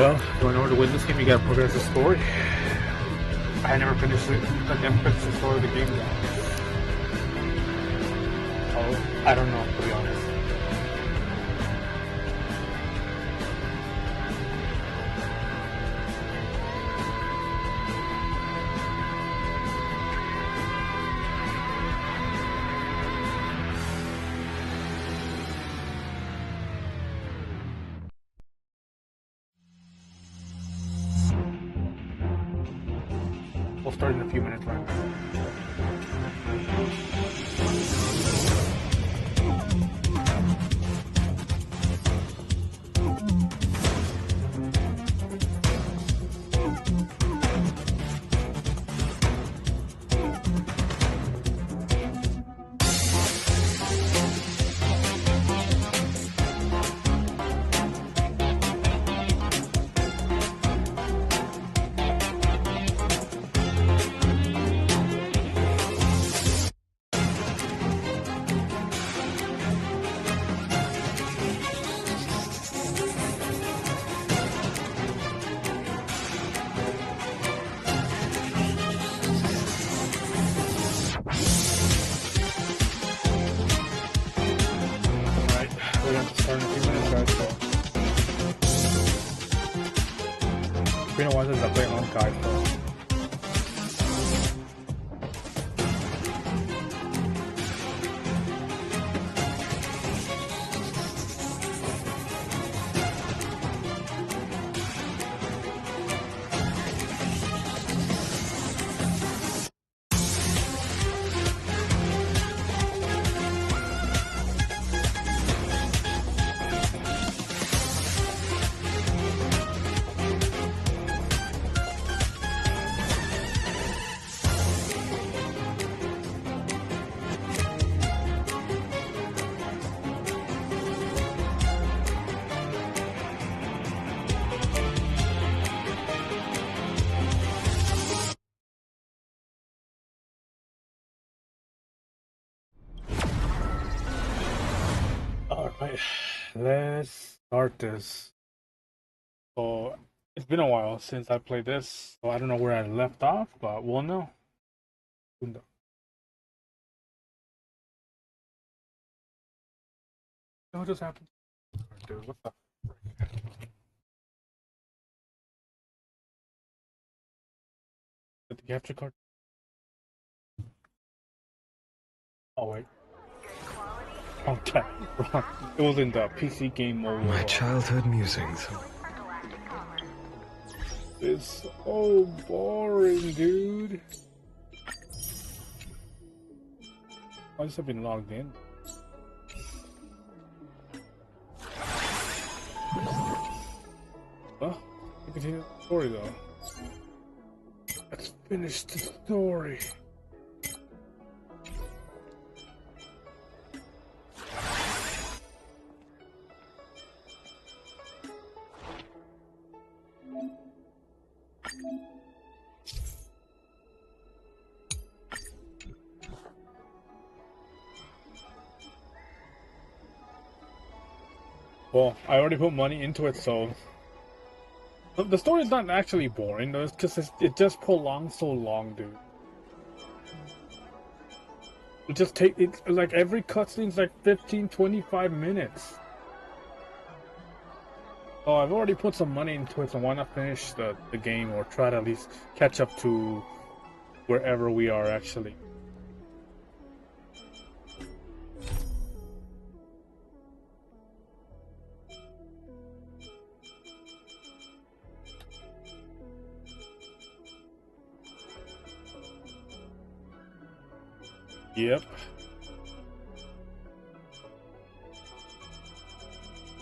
Well, in order to win this game, you gotta progress the story. I never finished it. I never finished the story of the game yet. Oh, I don't know, to be honest. We'll start in a few minutes, right? We're going to start in a few minutes, guys, so. It's been a while since I played Honkai, so. Alright, let's start this. So, it's been a while since I played this, so I don't know where I left off, but we'll know. What just happened? Dude, what the frick? Did the capture card? Oh, wait. Okay, wrong. It was in the PC game mode. My childhood musings. It's so boring, dude. I just have been logged in. Well, we continue the story though. Let's finish the story. Well, I already put money into it, so the story is not actually boring though. It's just it just prolongs so long, dude. It just it's like every cutscene's like 15-25 minutes. Oh, I've already put some money into it, so why not finish the game or try to at least catch up to wherever we are actually. Yep.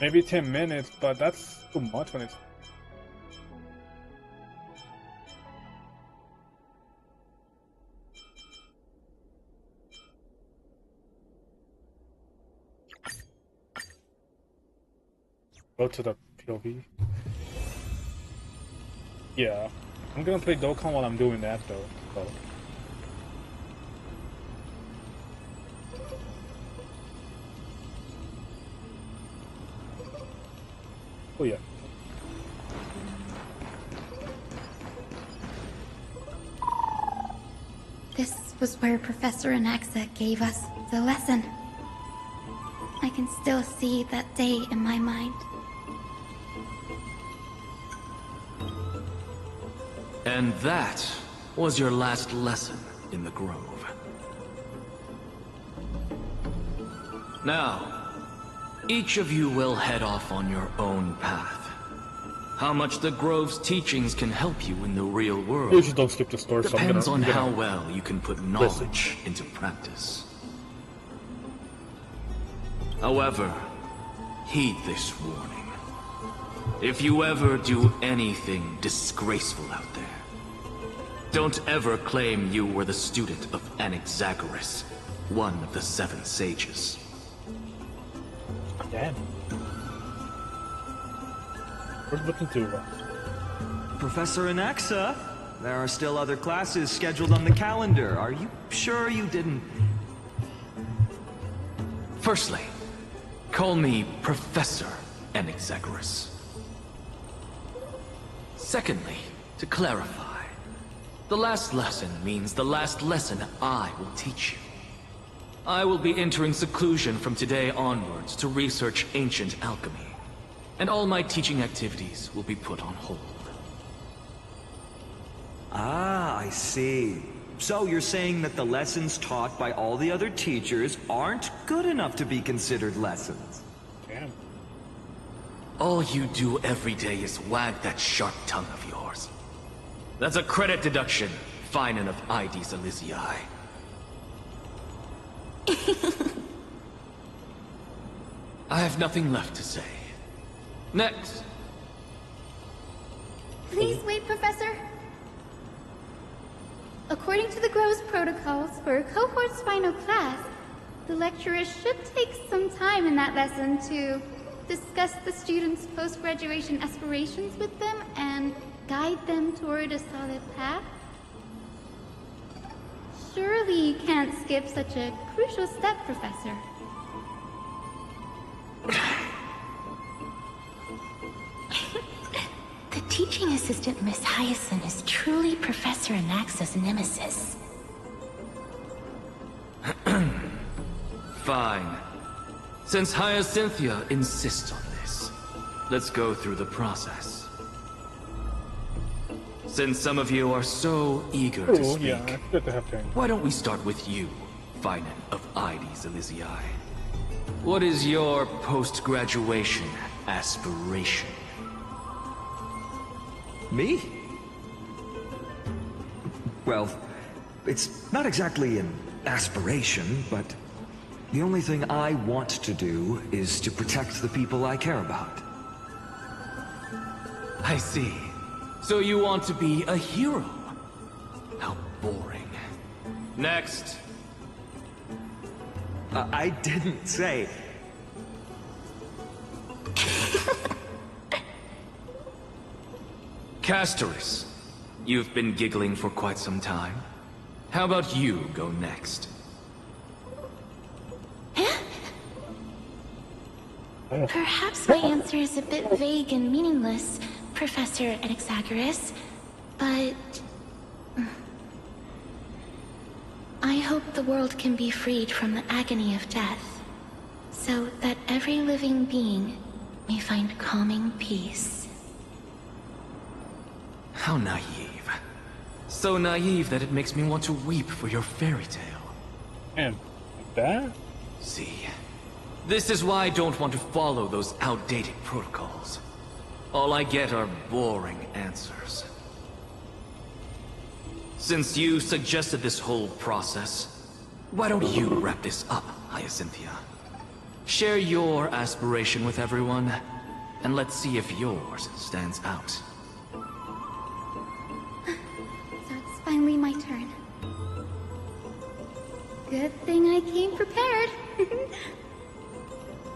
Maybe 10 minutes, but that's too much when it's... Go to the POV. Yeah. I'm gonna play Dokkan while I'm doing that though. So. Oh yeah. was where Professor Anaxa gave us the lesson. I can still see that day in my mind. And that was your last lesson in the Grove. Now, each of you will head off on your own path. How much the Grove's teachings can help you in the real world usually don't skip the story, depends so on how well you can put knowledge into practice. However, heed this warning. If you ever do anything disgraceful out there, don't ever claim you were the student of Anaxagoras, one of the 7 sages. Damn. We're looking to Professor Anaxa, there are still other classes scheduled on the calendar. Are you sure you didn't... Firstly, call me Professor Anaxagoras. Secondly, to clarify, the last lesson means the last lesson I will teach you. I will be entering seclusion from today onwards to research ancient alchemy, and all my teaching activities will be put on hold. Ah, I see. So you're saying that the lessons taught by all the other teachers aren't good enough to be considered lessons? damn. All you do every day is wag that sharp tongue of yours. That's a credit deduction, fine enough IDs Elysiae. I have nothing left to say. Next. Please wait, Professor. According to the Grove's protocols for a cohort's final class, the lecturer should take some time in that lesson to discuss the students' post-graduation aspirations with them and guide them toward a solid path. Surely you can't skip such a crucial step, Professor. The teaching assistant, Miss Hyacinth, is truly Professor Anaxa's nemesis. Fine. Since Hyacinthia insists on this, let's go through the process. Since some of you are so eager to Oh, speak, yeah, it's good to have time. why don't we start with you, Finan of IDs Elysiae? What is your post-graduation aspiration? Me? Well, it's not exactly an aspiration, but the only thing I want to do is to protect the people I care about. I see. So you want to be a hero? How boring. Next. I didn't say... Castoris, you've been giggling for quite some time. How about you go next? Perhaps my answer is a bit vague and meaningless, Professor Anaxagoras, but... I hope the world can be freed from the agony of death, so that every living being may find calming peace. How naive. So naive that it makes me want to weep for your fairy tale. And like that? See, this is why I don't want to follow those outdated protocols. All I get are boring answers. Since you suggested this whole process, why don't you wrap this up, Hyacinthia? Share your aspiration with everyone, and let's see if yours stands out. So it's finally my turn. Good thing I came prepared.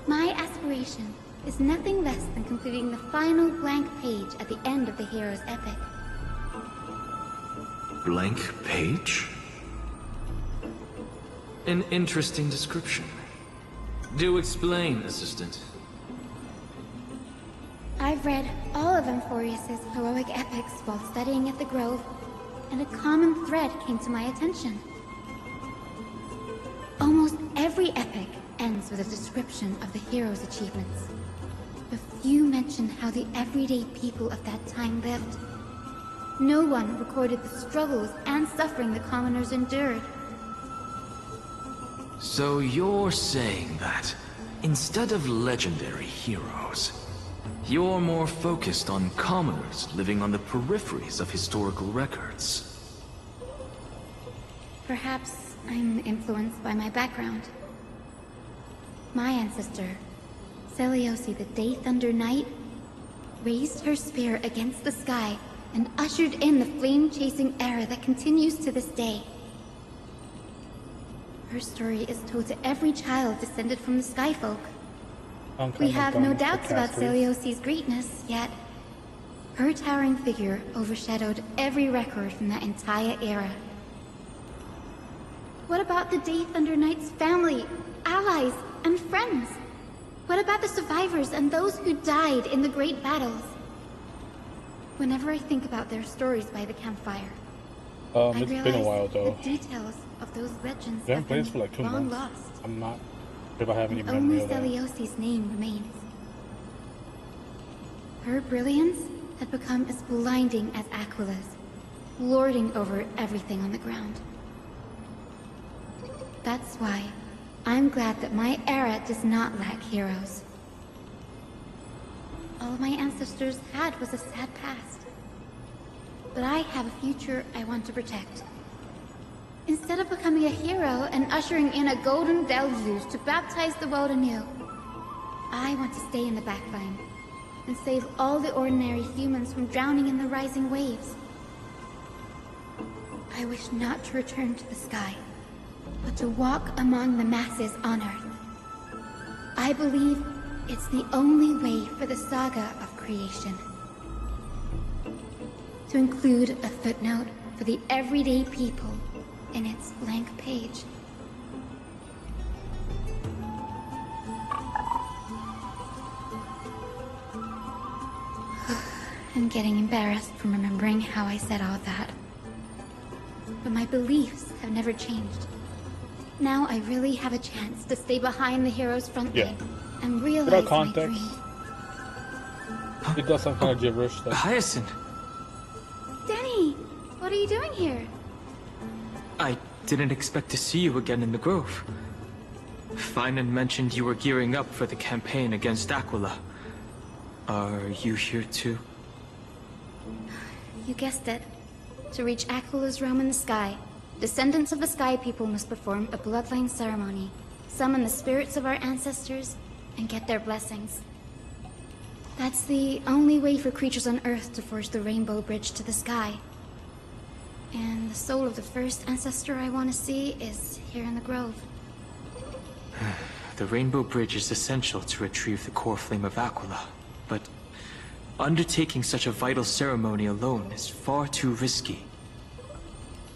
My aspiration is nothing less than completing the final blank page at the end of the hero's epic. Blank page? An interesting description. Do explain, Assistant. I've read all of Amphorius's heroic epics while studying at the Grove, and a common thread came to my attention. Almost every epic ends with a description of the hero's achievements. But few mention how the everyday people of that time lived. No one recorded the struggles and suffering the commoners endured. So you're saying that, instead of legendary heroes, you're more focused on commoners living on the peripheries of historical records? Perhaps I'm influenced by my background. My ancestor, Seliosi the Day Thunder Knight, raised her spear against the sky and ushered in the flame-chasing era that continues to this day. Her story is told to every child descended from the Skyfolk. We have no doubts about Seliosi's greatness, yet her towering figure overshadowed every record from that entire era. What about the Day Thunder Knight's family, allies, and friends? What about the survivors and those who died in the great battles? Whenever I think about their stories by the campfire, I it's realize been a while though. the details of those legends I have haven't played been this for like 2 long months. lost. I'm not sure if I have any And memory only of that. Seliosi's name remains. Her brilliance had become as blinding as Aquila's, lording over everything on the ground. That's why I'm glad that my era does not lack heroes. All my ancestors had was a sad past. But I have a future I want to protect. Instead of becoming a hero and ushering in a golden deluge to baptize the world anew, I want to stay in the backline and save all the ordinary humans from drowning in the rising waves. I wish not to return to the sky, but to walk among the masses on Earth. I believe it's the only way for the saga of creation. To include a footnote for the everyday people in its blank page. I'm getting embarrassed from remembering how I said all that. But my beliefs have never changed. Now I really have a chance to stay behind the hero's front line and realize Without my context, dreams. it does some kind of gibberish. Hyacinth! Danny, what are you doing here? I didn't expect to see you again in the Grove. Finan mentioned you were gearing up for the campaign against Aquila. Are you here too? You guessed it. To reach Aquila's realm in the sky, descendants of the Sky People must perform a bloodline ceremony, summon the spirits of our ancestors, and get their blessings. That's the only way for creatures on Earth to forge the Rainbow Bridge to the sky. And the soul of the first ancestor I want to see is here in the Grove. The Rainbow Bridge is essential to retrieve the core flame of Aquila, but undertaking such a vital ceremony alone is far too risky.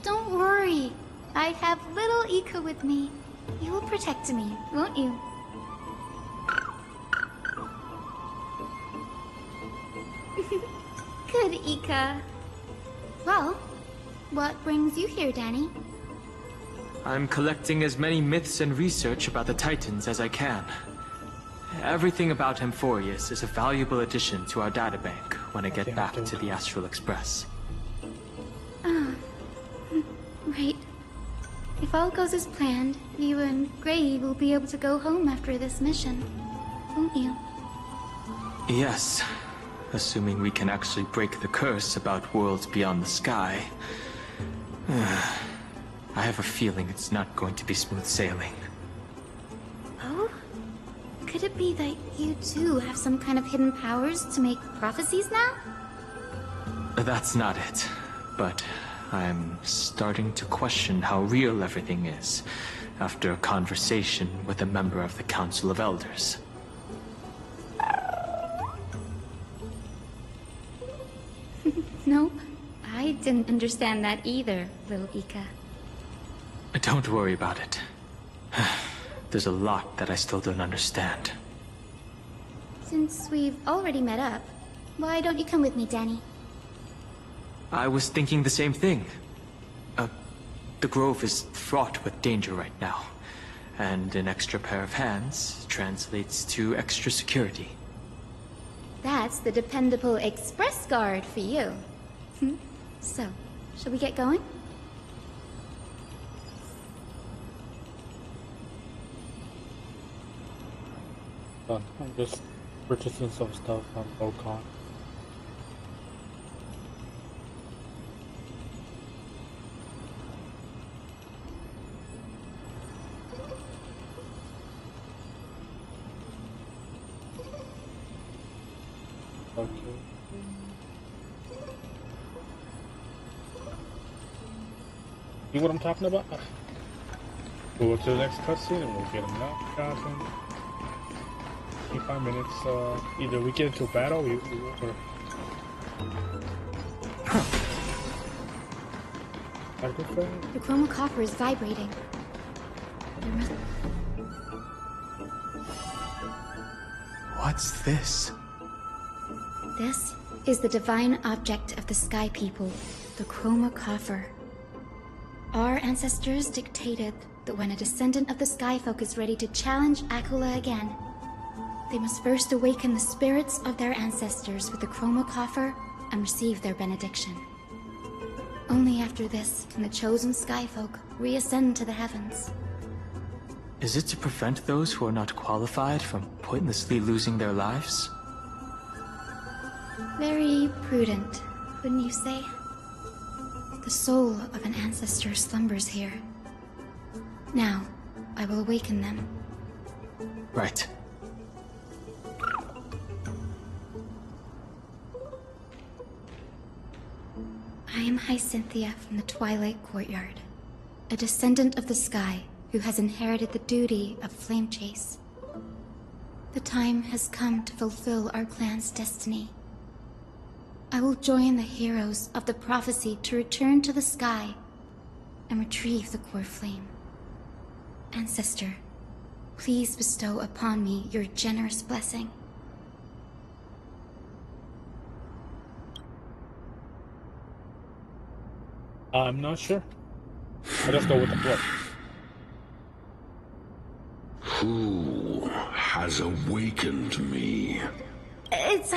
Don't worry. I have little Ika with me. You will protect me, won't you? Good, Ika. Well, what brings you here, Danny? I'm collecting as many myths and research about the Titans as I can. Everything about Amphorius is a valuable addition to our databank when I get back to the Astral Express. Ah, right. If all goes as planned, you and Gray will be able to go home after this mission, won't you? Yes, assuming we can actually break the curse about worlds beyond the sky. I have a feeling it's not going to be smooth sailing. Oh? Could it be that you too have some kind of hidden powers to make prophecies now? That's not it, but I'm starting to question how real everything is after a conversation with a member of the Council of Elders. Nope. I didn't understand that either, little Ika. Don't worry about it. There's a lot that I still don't understand. Since we've already met up, why don't you come with me, Danny? I was thinking the same thing. The Grove is fraught with danger right now, And an extra pair of hands translates to extra security. That's the dependable express guard for you. So, shall we get going? I'm just purchasing some stuff on Ocon. Okay. See what I'm talking about? We'll go to the next cutscene and we'll get him now. Got him. 5 minutes, either we get into a battle or the chroma coffer is vibrating. There must... What's this? This is the divine object of the Sky People, the chroma coffer. Our ancestors dictated that when a descendant of the Skyfolk is ready to challenge Aquila again, they must first awaken the spirits of their ancestors with the chroma coffer and receive their benediction. Only after this can the chosen Skyfolk reascend to the heavens. Is it to prevent those who are not qualified from pointlessly losing their lives? Very prudent, wouldn't you say? The soul of an ancestor slumbers here. Now, I will awaken them. Right. I am Hyacinthia from the Twilight Courtyard, a descendant of the sky who has inherited the duty of flame chase. The time has come to fulfill our clan's destiny. I will join the heroes of the prophecy to return to the sky and retrieve the core flame. Ancestor, please bestow upon me your generous blessing. I'm not sure. I'll just go with the flow. Who has awakened me? It's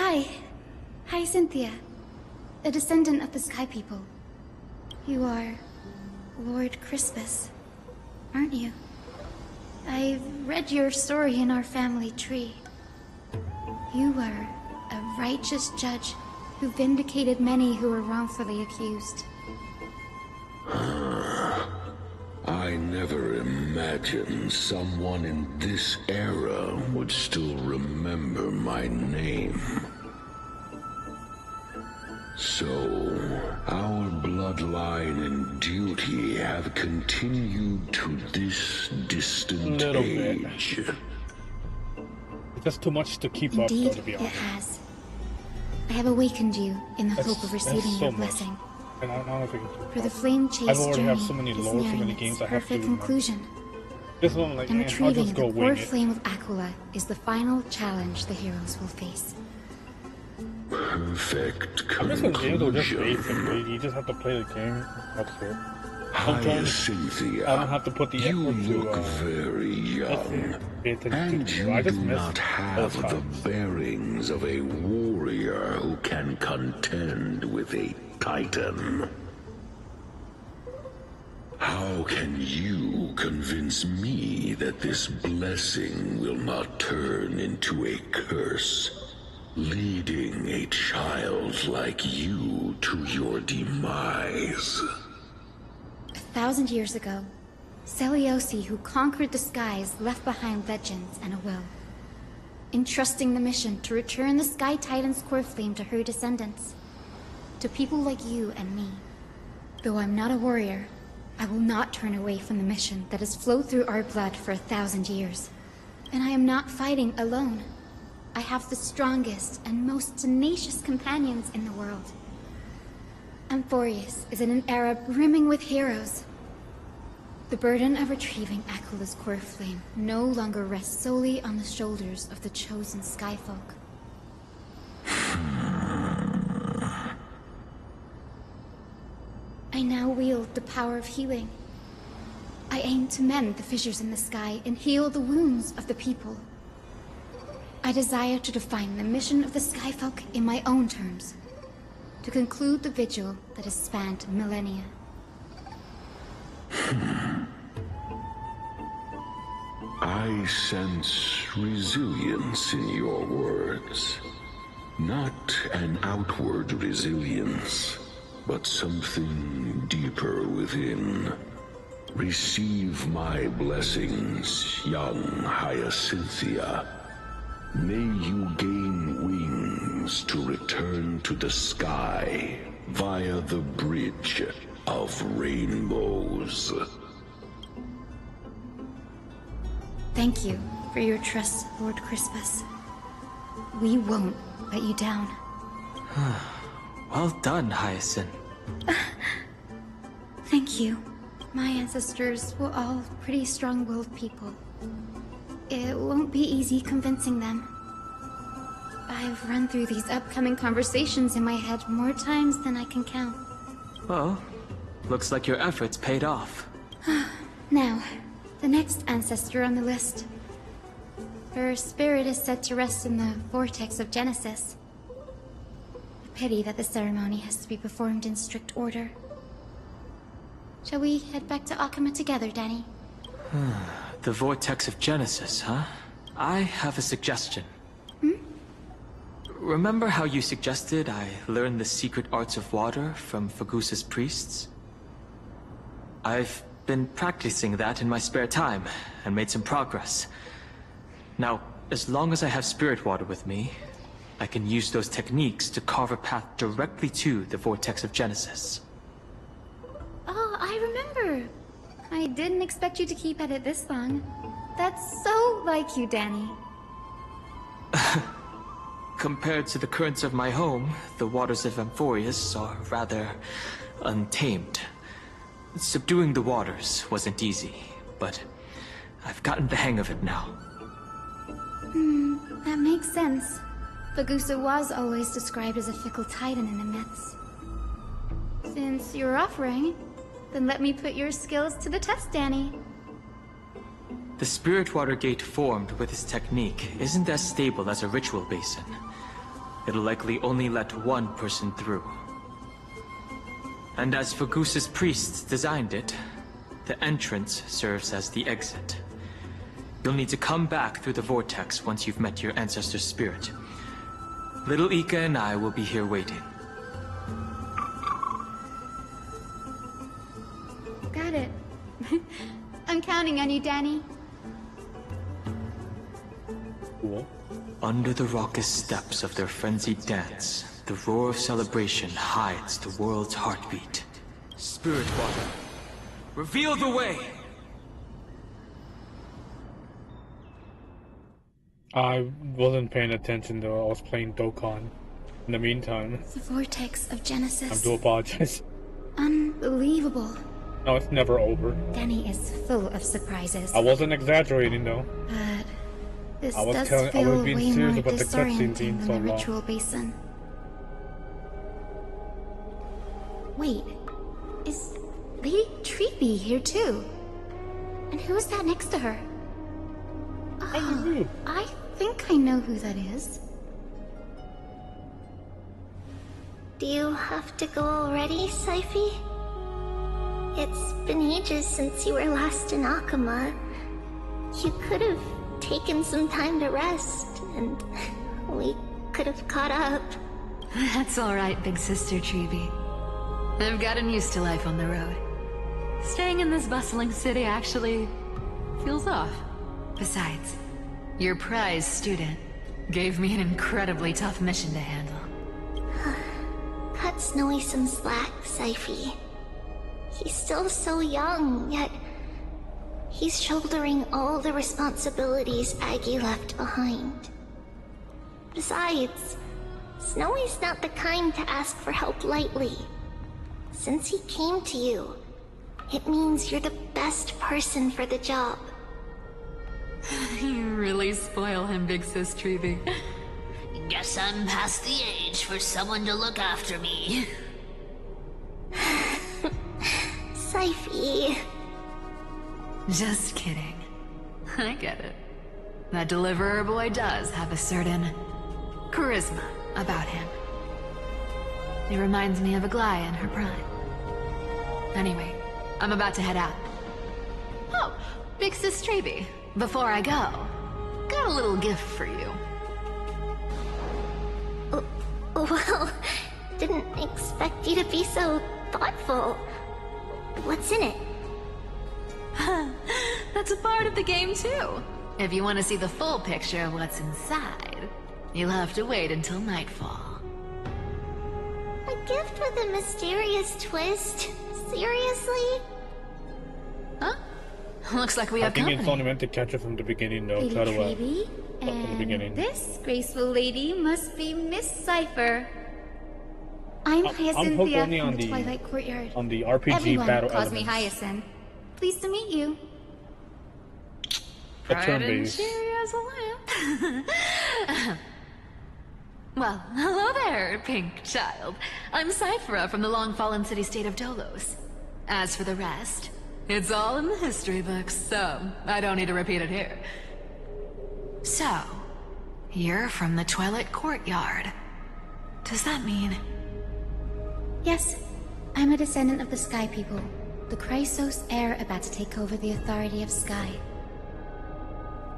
Hyacinthia, a descendant of the Sky People. You are Lord Crispus, aren't you? I've read your story in our family tree. You were a righteous judge who vindicated many who were wrongfully accused. I never imagined someone in this era would still remember my name. So, our bloodline and duty have continued to this distant age. It's just too much to keep Indeed, up, though, to be honest. It has. I have awakened you in the hope of receiving so your much. blessing. And I don't think it's For the flame chase I've already journey have so many is lore, so nearing many its games I have to perfect remember. conclusion. This one, like, And I'll retrieving just the go core wing it. flame of Aquila is the final challenge the heroes will face. Perfect This one games are just conclusion. basically, you just have to play the game. That's it. Hyacinthia, I don't have to put the you effort look to, very young, pay attention and to. you I do just miss not have those the times. bearings of a warrior who can contend with a titan. How can you convince me that this blessing will not turn into a curse, leading a child like you to your demise? 1,000 years ago, Seliosi, who conquered the skies, left behind legends and a will, entrusting the mission to return the Sky Titan's core flame to her descendants, to people like you and me. Though I'm not a warrior, I will not turn away from the mission that has flowed through our blood for 1,000 years. And I am not fighting alone. I have the strongest and most tenacious companions in the world. Amphorius is in an era brimming with heroes. The burden of retrieving Aquila's core flame no longer rests solely on the shoulders of the chosen Skyfolk. I now wield the power of healing. I aim to mend the fissures in the sky and heal the wounds of the people. I desire to define the mission of the Skyfolk in my own terms, to conclude the vigil that has spanned millennia. I sense resilience in your words. Not an outward resilience, but something deeper within. Receive my blessings, young Hyacinthia. May you gain wings to return to the sky via the bridge of rainbows. Thank you for your trust, Lord Crispus. We won't let you down. Well done, Hyacinth. Thank you. My ancestors were all pretty strong-willed people. It won't be easy convincing them. I've run through these upcoming conversations in my head more times than I can count. Well, looks like your efforts paid off. Now, the next ancestor on the list. Her spirit is said to rest in the vortex of Genesis. A pity that the ceremony has to be performed in strict order. Shall we head back to Akama together, Danny? The vortex of Genesis, huh? I have a suggestion. Remember how you suggested I learn the secret arts of water from Fagusa's priests? I've been practicing that in my spare time, and made some progress. Now, as long as I have spirit water with me, I can use those techniques to carve a path directly to the vortex of Genesis. Oh, I remember. I didn't expect you to keep at it this long. That's so like you, Danny. Compared to the currents of my home, the waters of Amphorius are rather untamed. Subduing the waters wasn't easy, but I've gotten the hang of it now. That makes sense. Fagusa was always described as a fickle titan in the myths. Since you're offering, then let me put your skills to the test, Danny. The spirit water gate formed with this technique isn't as stable as a ritual basin. It'll likely only let one person through. And as Fagusa's priests designed it, the entrance serves as the exit. You'll need to come back through the vortex once you've met your ancestor's spirit. Little Ika and I will be here waiting. Got it. I'm counting on you, Danny. Cool. Under the raucous steps of their frenzied dance, the roar of celebration hides the world's heartbeat. Spirit water, reveal the way! I wasn't paying attention though. I was playing Dokkan. In the meantime, The vortex of Genesis. I do apologize. Unbelievable. No, it's never over. Danny is full of surprises. I wasn't exaggerating though. But this I was does telling- I feel was being way serious more about the cutscene being disorienting so than the long. ritual basin. Wait, is Lady Treeby here too? And who is that next to her? Oh, I think I know who that is. Do you have to go already, Saifi? It's been ages since you were last in Akama. You could have taken some time to rest, and we could have caught up. That's alright, big sister Treeby. I've gotten used to life on the road. Staying in this bustling city actually feels off. Besides, your prize student gave me an incredibly tough mission to handle. Cut Snowy some slack, Saifi. He's still so young, yet he's shouldering all the responsibilities Aggie left behind. Besides, Snowy's not the kind to ask for help lightly. Since he came to you, it means you're the best person for the job. You really spoil him, big sis Treeby. Guess I'm past the age for someone to look after me. Saifi. Just kidding. I get it. That deliverer boy does have a certain charisma about him. It reminds me of Aglaia in her prime. Anyway, I'm about to head out. Oh, Big Sis Treeby, before I go, got a little gift for you. Well, didn't expect you to be so thoughtful. What's in it? That's a part of the game too. If you want to see the full picture of what's inside, you'll have to wait until nightfall. A gift with a mysterious twist? Seriously? Huh? Looks like we have company. I think it's only meant to catch it from the beginning, though. Lady Treeby, from the beginning. This graceful lady must be Miss Cipher. I'm Hyacinthia only from the Twilight Courtyard. On the RPG Everyone battle calls elements. me Hyacinth. Pleased to meet you. Bright and cheery as a lamp. Well, hello there, pink child. I'm Cyphera from the long-fallen city-state of Dolos. As for the rest, it's all in the history books, so I don't need to repeat it here. So, you're from the Twilight Courtyard. Does that mean... Yes, I'm a descendant of the Sky People, the Chrysos heir about to take over the authority of Sky.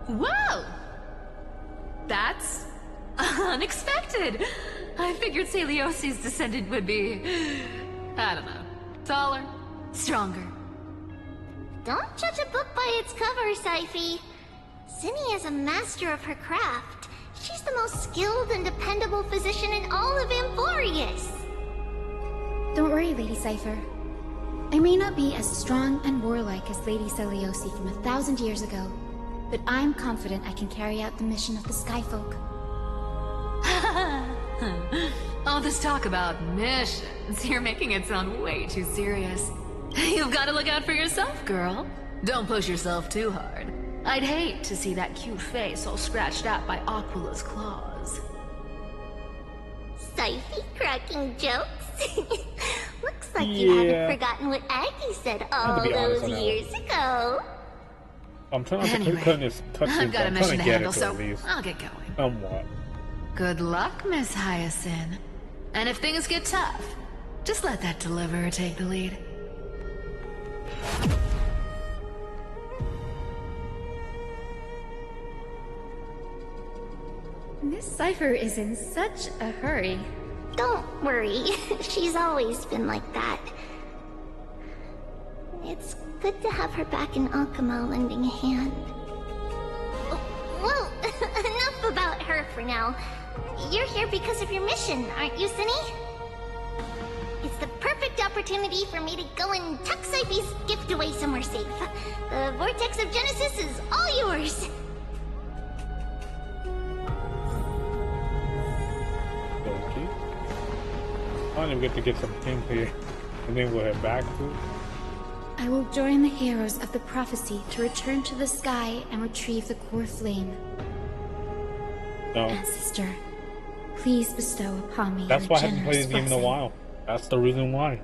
Whoa! That's unexpected. I figured Celiosi's descendant would be, I don't know, taller, stronger. Don't judge a book by its cover, Syphy. Zinni is a master of her craft. She's the most skilled and dependable physician in all of Amphorius. Don't worry, Lady Cipher. I may not be as strong and warlike as Lady Celiosi from 1,000 years ago, but I'm confident I can carry out the mission of the Skyfolk. All this talk about missions, you're making it sound way too serious. You've got to look out for yourself, girl. Don't push yourself too hard. I'd hate to see that cute face all scratched out by Aquila's claws. Syphy cracking jokes? Looks like you haven't forgotten what Aggie said all those years ago. I'm trying to cut this cutscene. I've got a mission to handle, so I'll get going. Somewhat. Good luck, Miss Hyacinth. And if things get tough, just let that deliverer take the lead. Miss Cipher is in such a hurry. Don't worry, she's always been like that. It's good to have her back in Akama lending a hand. Well, enough about her for now. You're here because of your mission, aren't you, Zinni? It's the perfect opportunity for me to go and tuck Syphy's gift away somewhere safe. The Vortex of Genesis is all yours. Okay. I don't even get to get some gameplay, and then we'll head back to. I will join the heroes of the prophecy to return to the sky and retrieve the core flame. No. Ancestor, please bestow upon me That's your why I haven't played generous this game in a blessing. while. That's the reason why.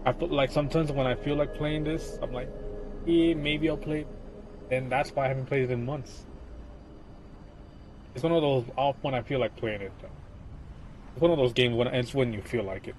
I feel like sometimes when I feel like playing this, I'm like, yeah, maybe I'll play it. And that's why I haven't played it in months. It's one of those off when I feel like playing it. Though. It's one of those games when it's when you feel like it.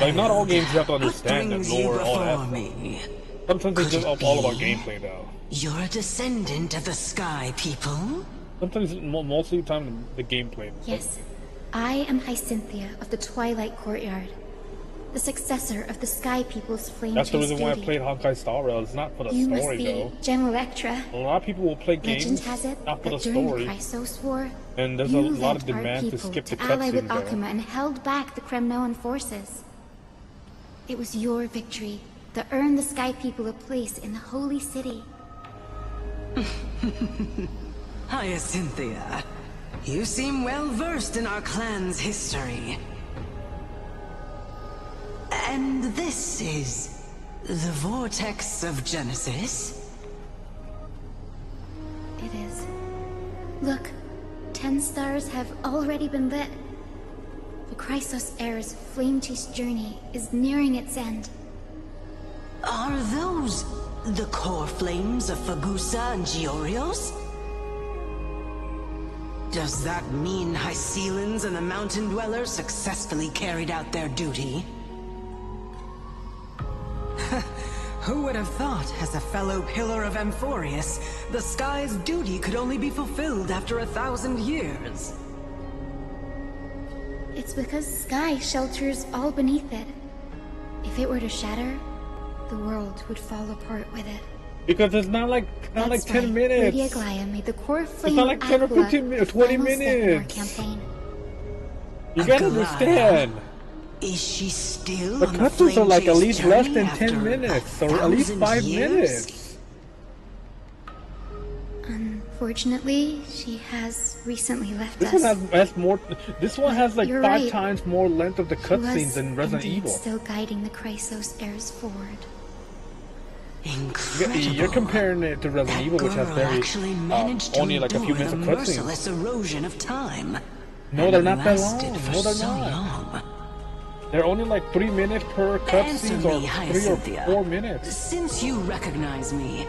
Like, not all games you have to understand and lore all that. Me? Sometimes it's just all about gameplay, though. You're a descendant of the Sky People? Sometimes, most of the time, the gameplay. Yes, I am Hyacinthia of the Twilight Courtyard, the successor of the Sky People's flame. That's the reason why I played Honkai Star Rail. It's not for the you story, must be though. Gem Electra. A lot of people will play games Legend has it not for that the during story. the Chrysos War, And there's a you lot of led our demand to people skip the to ally with cutscenes, though. Akama and held back the Kremnoan forces. It was your victory that earned the Sky People a place in the Holy City. Hyacinthia, you seem well versed in our clan's history. And this is the Vortex of Genesis? It is. Look, 10 stars have already been lit. The Chrysos heir's flame-chased journey is nearing its end. Are those the core flames of Fagusa and Giorios? Does that mean Hycelans and the Mountain Dwellers successfully carried out their duty? Who would have thought, as a fellow pillar of Amphorius, the sky's duty could only be fulfilled after 1,000 years? It's because Sky shelters all beneath it. If it were to shatter, the world would fall apart with it. Because it's not like 10 minutes. Lady Aglaya made the core flame it's not like 10 or 15 minutes, 20 minutes. Campaign. You gotta understand. Is she still the cutscenes are like at least less than 10 minutes, or at least 5 minutes. Unfortunately, she has recently left this us. One has more. This one has like You're 5 right. times more length of the cutscenes than Resident Evil. Still guiding the Chrysos heirs forward. Incredible. You're comparing it to Resident Evil, which has very only like a few minutes of cutscenes. Merciless erosion of time. No, they're not that long. No, they're not. They're only like 3 minutes per cutscene, or 3 or 4 minutes. Since you recognize me,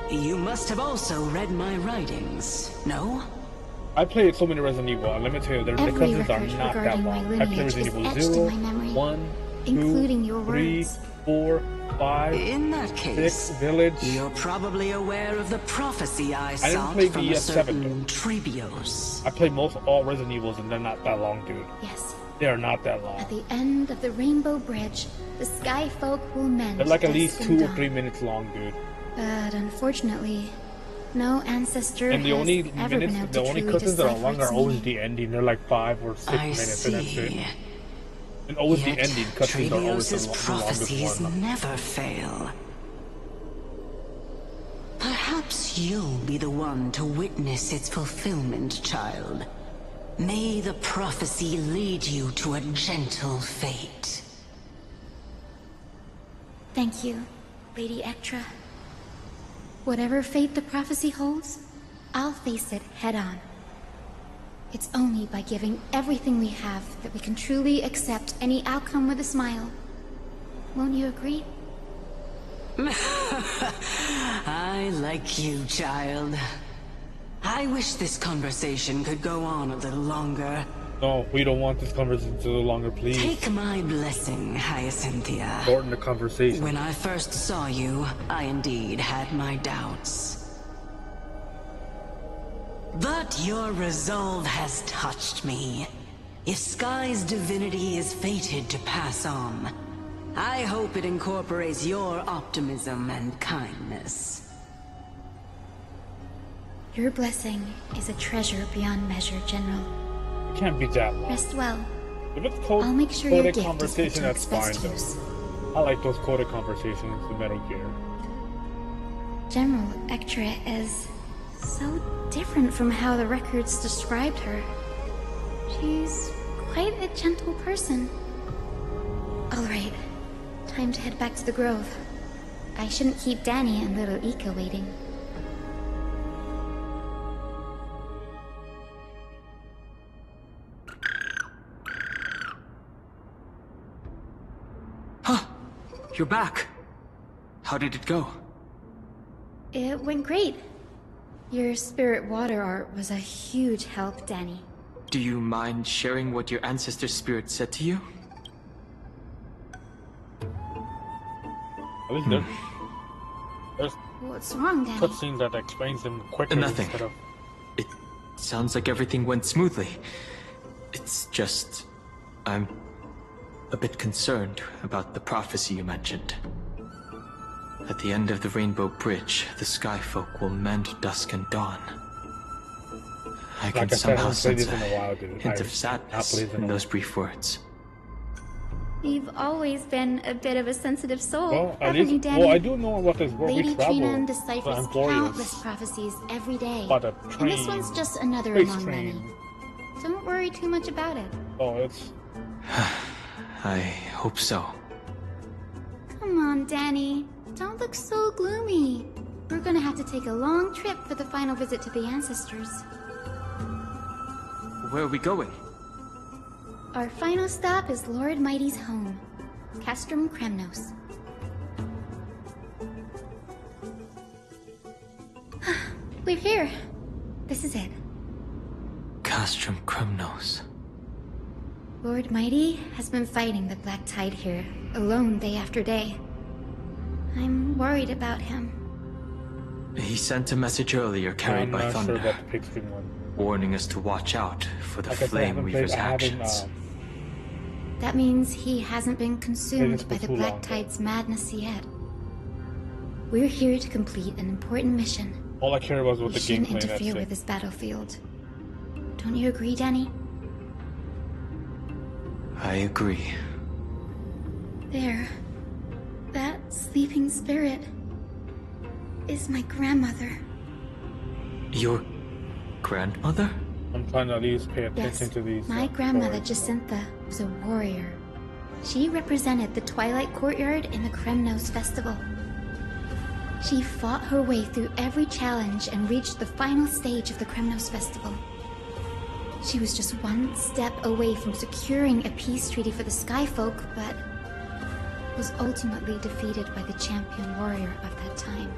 you must have also read my writings, no? I played so many Resident Evil, and let me tell you, the cutscenes are not that long. I played Resident Evil 0, 1, 2, 3, 4, 5, in that case, 6, Village. You're probably aware of the prophecy I didn't play from the a ES7 certain Trebios. I played all Resident Evils, and they're not that long, dude. Yes. They are not that long. At the end of the Rainbow Bridge, the Sky Folk will mend. They're like at least 2 or 3 minutes long, dude. But unfortunately, no ancestor and the has only ever minutes, been able the to only truly cutscenes that are decipher long its are always meaning. the ending. They're like 5 or 6 minutes, and that's it. And always the ending cutscenes are always the prophecies longest one. never fail. Perhaps you'll be the one to witness its fulfillment, child. May the prophecy lead you to a gentle fate. Thank you, Lady Ectra. Whatever fate the prophecy holds, I'll face it head on. It's only by giving everything we have that we can truly accept any outcome with a smile. Won't you agree? I like you, child. I wish this conversation could go on a little longer. No, we don't want this conversation to go longer, please. Take my blessing, Hyacinthia. Shorten the conversation. When I first saw you, I indeed had my doubts. But your resolve has touched me. If Sky's divinity is fated to pass on, I hope it incorporates your optimism and kindness. Your blessing is a treasure beyond measure, General. It can't be that long. Rest well. If it's I'll make sure your gift conversation, that's is put to fine its best use. though. I like those coded conversations in Metal Gear. General Ectra is so different from how the records described her. She's quite a gentle person. Alright, time to head back to the Grove. I shouldn't keep Danny and little Ika waiting. Huh! You're back! How did it go? It went great. Your spirit water art was a huge help, Danny. Do you mind sharing what your ancestor spirit said to you? At least there's What's wrong, Danny? cutscenes that explains them quicker Nothing. instead of... It sounds like everything went smoothly. It's just... I'm a bit concerned about the prophecy you mentioned. At the end of the Rainbow Bridge, the Sky Folk will mend dusk and dawn. I can somehow sense a hint of sadness in those brief words. You've always been a bit of a sensitive soul, Well, at haven't you, least, Danny? well, I do know what this world we Lady travel. Trina deciphers to countless Amphorius. prophecies every day. But a And this train, one's just another space among train. many. Don't worry too much about it. Oh, it's... I hope so. Come on, Danny. Don't look so gloomy. We're gonna have to take a long trip for the final visit to the ancestors. Where are we going? Our final stop is Lord Mighty's home, Castrum Kremnos. We're here. This is it. Castrum Kremnos. Lord Mighty has been fighting the Black Tide here, alone day after day. I'm worried about him. He sent a message earlier carried by thunder, I'm not sure about the Pixie one. warning us to watch out for the Like I said, Flame Weaver's actions. That means he hasn't been consumed by the Black long. Tide's madness yet. We're here to complete an important mission. All I care about was We the shouldn't gameplay. That's interfere with it. this battlefield. Don't you agree, Danny? I agree. There. That sleeping spirit is my grandmother. Your grandmother? I'm trying to at least pay attention Yes, to these. my grandmother stories. Jacintha was a warrior. She represented the Twilight Courtyard in the Kremnos Festival. She fought her way through every challenge and reached the final stage of the Kremnos Festival. She was just one step away from securing a peace treaty for the Skyfolk, but was ultimately defeated by the champion warrior of that time.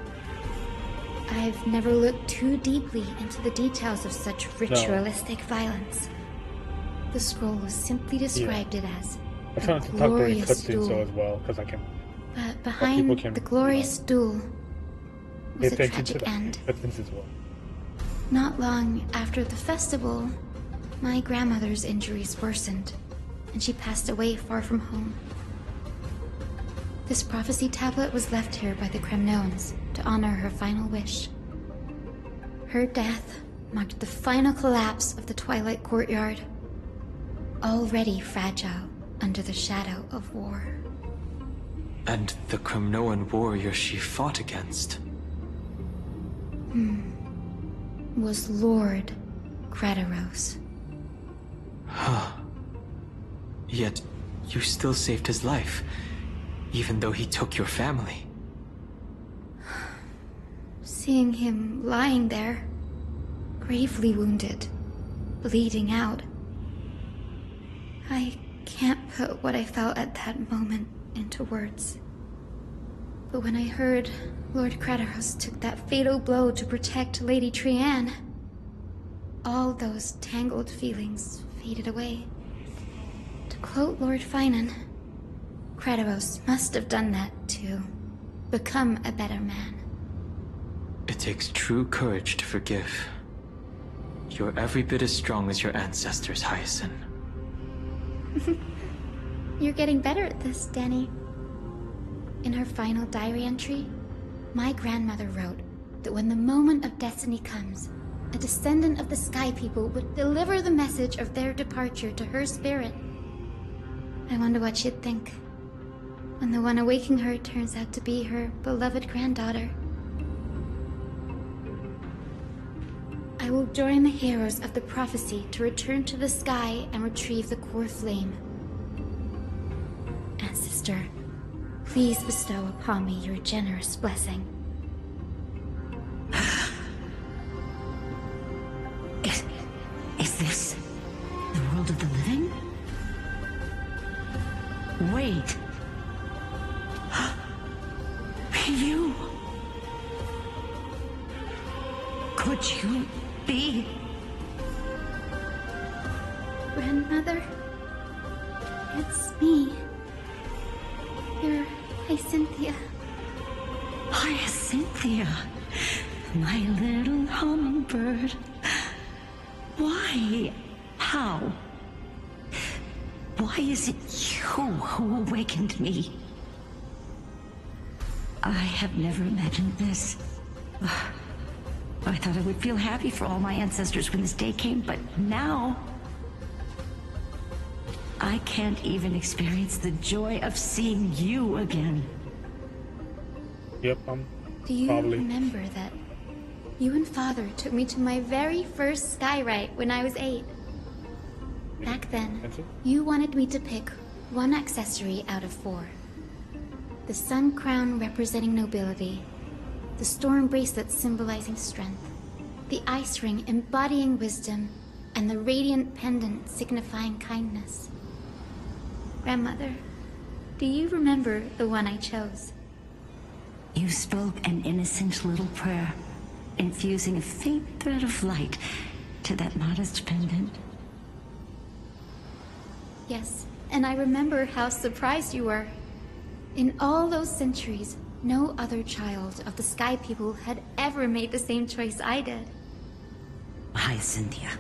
I've never looked too deeply into the details of such ritualistic violence. The scroll simply described it as I'm a trying to talk during glorious clips so duel. as well, because I can But behind people can, the glorious duel pay was a attention to tragic the end. clips as well. Not long after the festival, my grandmother's injuries worsened, and she passed away far from home. This prophecy tablet was left here by the Kremnoans to honor her final wish. Her death marked the final collapse of the Twilight Courtyard, already fragile under the shadow of war. And the Kremnoan warrior she fought against? Was Lord Kratos. Huh. Yet, you still saved his life, even though he took your family. Seeing him lying there, gravely wounded, bleeding out, I can't put what I felt at that moment into words. But when I heard Lord Kratos took that fatal blow to protect Lady Trianne, all those tangled feelings faded away. To quote Lord Finan, Kratos must have done that to become a better man. It takes true courage to forgive. You're every bit as strong as your ancestors, Hyacinth. You're getting better at this, Danny. In her final diary entry, my grandmother wrote that when the moment of destiny comes, a descendant of the Sky People would deliver the message of their departure to her spirit. I wonder what she'd think when the one awaking her turns out to be her beloved granddaughter. I will join the heroes of the prophecy to return to the sky and retrieve the core flame. Ancestor, please bestow upon me your generous blessing. Is this the world of the living? Wait. You... Could you be... Grandmother? It's me. You're Hyacinthia. Hyacinthia, my little hummingbird. Why? How? Why is it you who awakened me? I have never imagined this. I thought I would feel happy for all my ancestors when this day came, but now... I can't even experience the joy of seeing you again. Yep, Do you probably. remember that you and Father took me to my very first skyride when I was 8? Back then, That's it? you wanted me to pick one accessory out of 4. The sun crown representing nobility, the storm bracelet symbolizing strength, the ice ring embodying wisdom, and the radiant pendant signifying kindness. Grandmother, do you remember the one I chose? You spoke an innocent little prayer, infusing a faint thread of light to that modest pendant. Yes, and I remember how surprised you were. In all those centuries, no other child of the Sky People had ever made the same choice I did. Hyacinthia,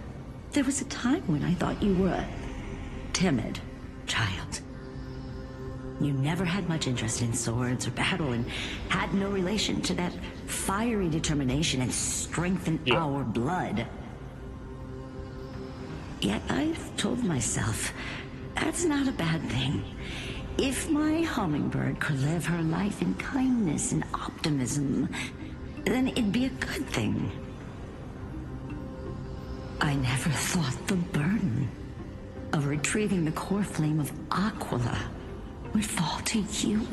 there was a time when I thought you were a timid child. You never had much interest in swords or battle and had no relation to that fiery determination and strength in our blood. Yet I've told myself, that's not a bad thing. If my hummingbird could live her life in kindness and optimism, then it'd be a good thing. I never thought the burden of retrieving the core flame of Aquila would fall to you.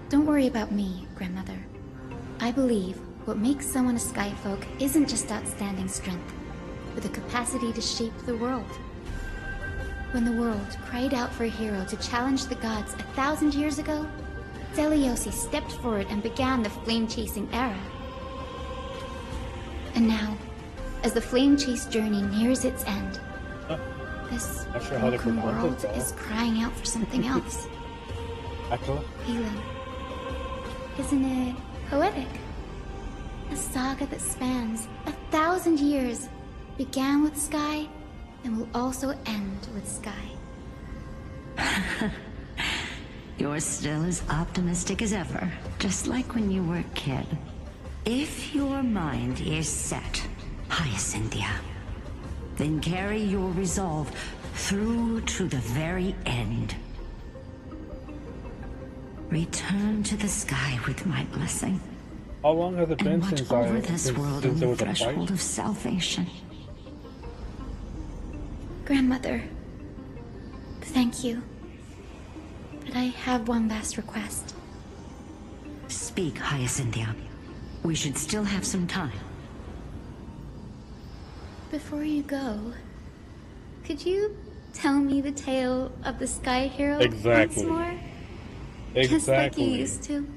Don't worry about me, Grandmother. I believe what makes someone a Skyfolk isn't just outstanding strength, but the capacity to shape the world. When the world cried out for a hero to challenge the gods 1,000 years ago, Deliosi stepped forward and began the flame-chasing era. And now, as the flame chase journey nears its end, this broken world is crying out for something else. Healing. Isn't it poetic? A saga that spans 1,000 years, began with Sky, and will also end with Sky. You're still as optimistic as ever, just like when you were a kid. If your mind is set, Hyacinthia, then carry your resolve through to the very end. Return to the sky with my blessing. How long has it been since over this world on there the was a threshold fight? of salvation. Grandmother, thank you. But I have one last request. Speak, Hyacinthia. We should still have some time. Before you go, could you tell me the tale of the Sky Hero Exactly. once more? Exactly. Just like you used to.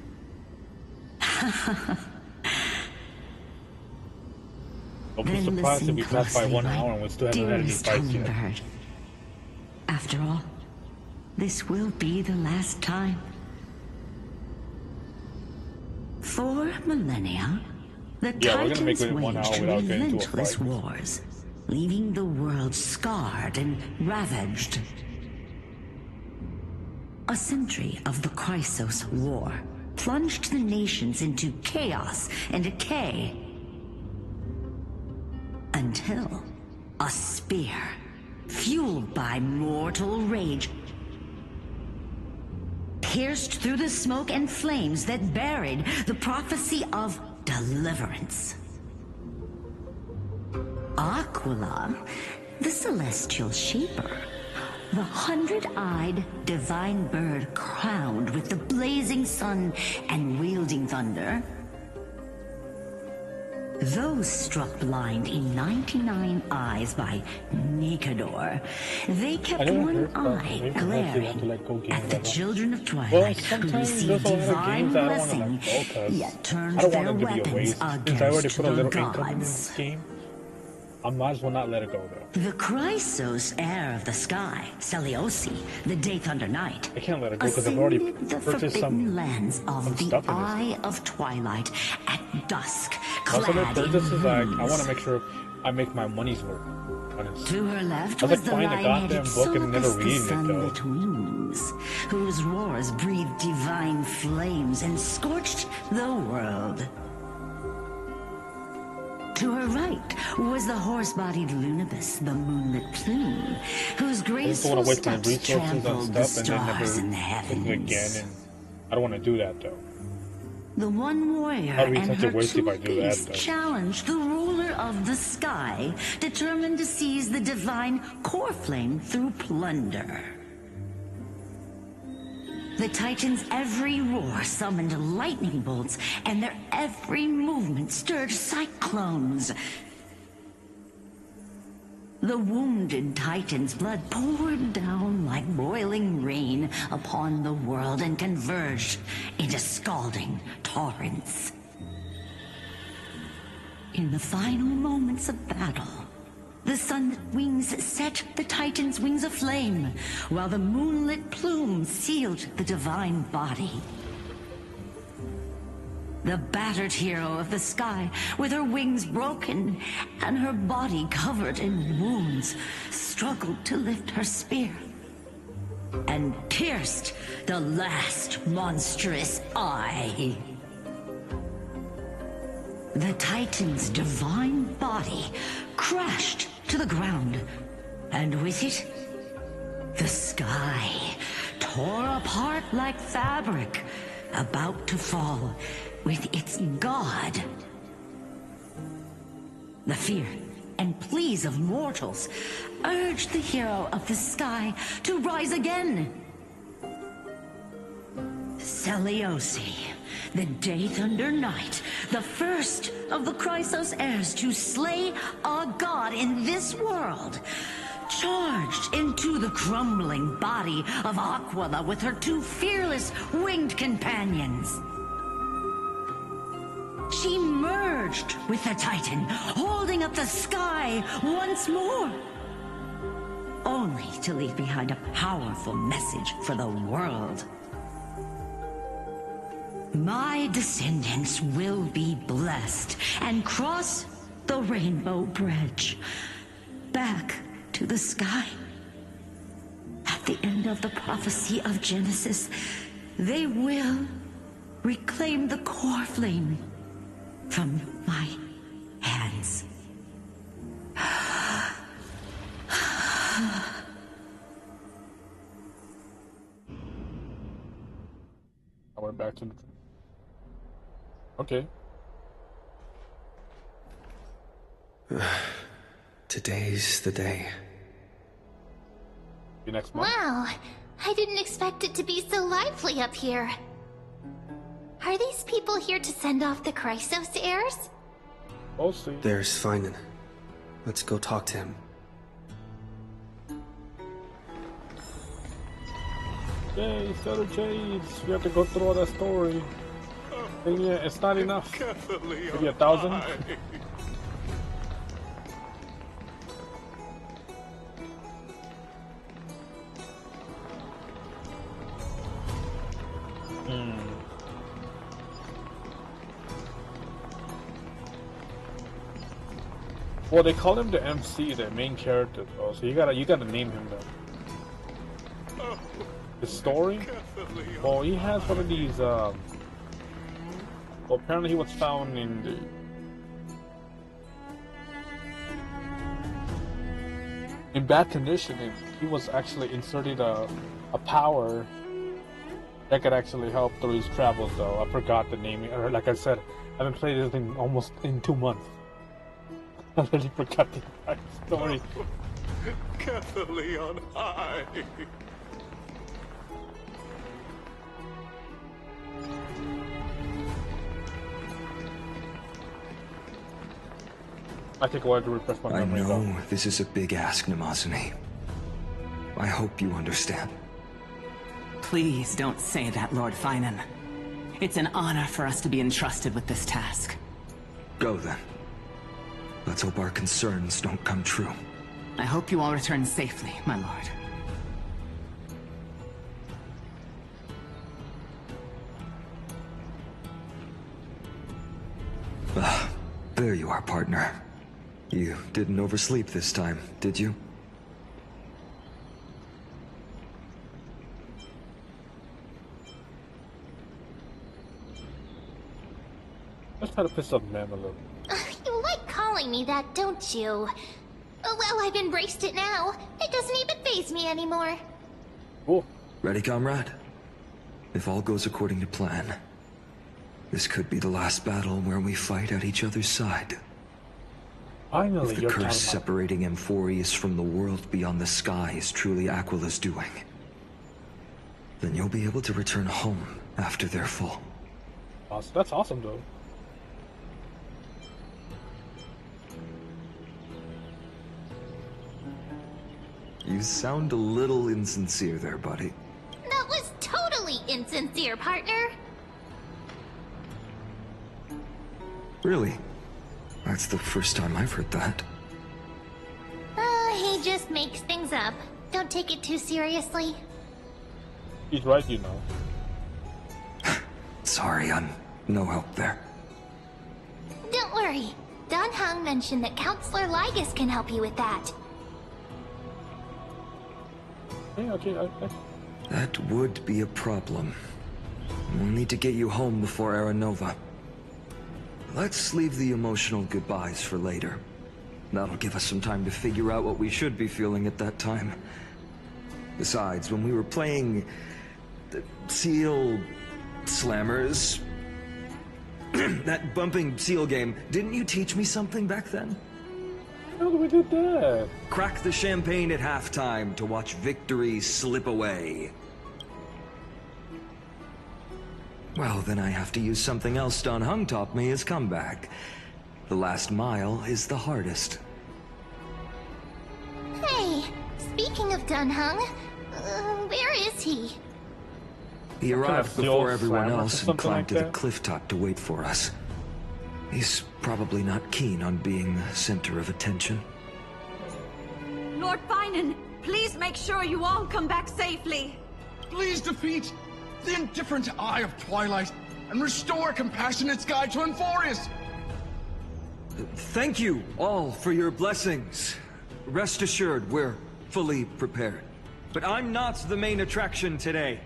Don't be surprised if we passed by 1 hour and we still haven't had any fights yet. Hummingbird. After all, this will be the last time. For millennia, the Yeah, we're gonna make Titans it 1 hour waged without getting into a relentless fight. wars, leaving the world scarred and ravaged. A century of the Chrysos War plunged the nations into chaos and decay. Until a spear, fueled by mortal rage, pierced through the smoke and flames that buried the prophecy of deliverance. Aquila, the celestial shaper, the 100-eyed divine bird crowned with the blazing sun and wielding thunder. Those struck blind in 99 eyes by Nicanor, they kept one eye glaring at the children of Twilight who received divine blessing, yet turned their weapons against the gods. I might as well not let it go though. The Chrysos heir of the sky, Seliosi, the Day Thunder Knight, I can't let it go because I've already ascended the purchased forbidden lands of the stuff in this. Eye of Twilight at dusk, Most of the clad in purchases, I want runes. to make sure I make my money's worth. Honest. To her left I was was like, the find a lion-headed goddamn book and never Solus, the reading it, though. sunlit wings, whose roars breathed divine flames and scorched the world. To her right was the horse-bodied Lunibus, the moonlit plume, whose I just don't graceful want to waste my steps resources on trampled the stuff and then never stars in the look heavens. again. And I don't want to do that though. The one warrior That'd be and such a her waste if I two do that, beasts though. challenged the ruler of the sky, determined to seize the divine core flame through plunder. The Titans' every roar summoned lightning bolts, and their every movement stirred cyclones. The wounded Titan's blood poured down like boiling rain upon the world and converged into scalding torrents. In the final moments of battle, the sunlit wings set the Titan's wings aflame, while the moonlit plume sealed the divine body. The battered hero of the sky, with her wings broken and her body covered in wounds, struggled to lift her spear and pierced the last monstrous eye. The Titan's divine body crashed to the ground, and with it, the sky tore apart like fabric, about to fall with its god. The fear and pleas of mortals urged the hero of the sky to rise again. Celiosi, the Day Thunder Knight, the first of the Chrysos heirs to slay a god in this world, charged into the crumbling body of Aquila with her two fearless winged companions. She merged with the Titan, holding up the sky once more, only to leave behind a powerful message for the world. My descendants will be blessed and cross the Rainbow Bridge back to the sky. At the end of the prophecy of Genesis, they will reclaim the core flame from my hands. I went back to the... Okay. Today's the day. See you next month. Wow, I didn't expect it to be so lively up here. Are these people here to send off the Chrysos heirs? We'll see. There's Finan. Let's go talk to him. Yay, Stellar Chase! We have to go through all that story. And yeah, it's not enough. Maybe 1,000? Well, they call him the MC, the main character, though, so you gotta name him though. His story? Well, he has one of these, well, apparently he was found in bad condition, and he was actually inserted a power that could actually help through his travels, though. I forgot the name, or like I said, I haven't played this thing almost in 2 months. I really forgot the entire story. Carefully on high. I take a while to refresh my memory. I know this is a big ask, Namazune. I hope you understand. Please don't say that, Lord Finan. It's an honor for us to be entrusted with this task. Go then. Let's hope our concerns don't come true. I hope you all return safely, my lord. There you are, partner. You didn't oversleep this time, did you? Let's try to piss off Ma'am a little. You like calling me that, don't you? Well, I've embraced it now. It doesn't even faze me anymore. Cool. Ready, comrade? If all goes according to plan, this could be the last battle where we fight at each other's side. Finally, if the curse separating Amphorius from the world beyond the sky is truly Aquila's doing, then you'll be able to return home after their fall. Awesome. That's awesome, though. You sound a little insincere there, buddy. That was totally insincere, partner. Really? That's the first time I've heard that. He just makes things up. Don't take it too seriously. He's right, you know. Sorry, I'm no help there. Don't worry. Dan Heng mentioned that Counselor Lygus can help you with that. Okay. That would be a problem. We'll need to get you home before Aranova. Let's leave the emotional goodbyes for later. That'll give us some time to figure out what we should be feeling at that time. Besides, when we were playing the Seal Slammers, that bumping seal game, didn't you teach me something back then? How did we do that? Crack the champagne at halftime to watch victory slip away. Well, then I have to use something else Dan Heng taught me as comeback. The last mile is the hardest. Hey, speaking of Dan Heng, where is he? He arrived before everyone else and climbed to the that? cliff top to wait for us. He's probably not keen on being the center of attention. Lord Finan, please make sure you all come back safely. Please defeat the indifferent Eye of Twilight and restore compassionate sky to Enforius. Thank you all for your blessings. Rest assured, we're fully prepared. But I'm not the main attraction today.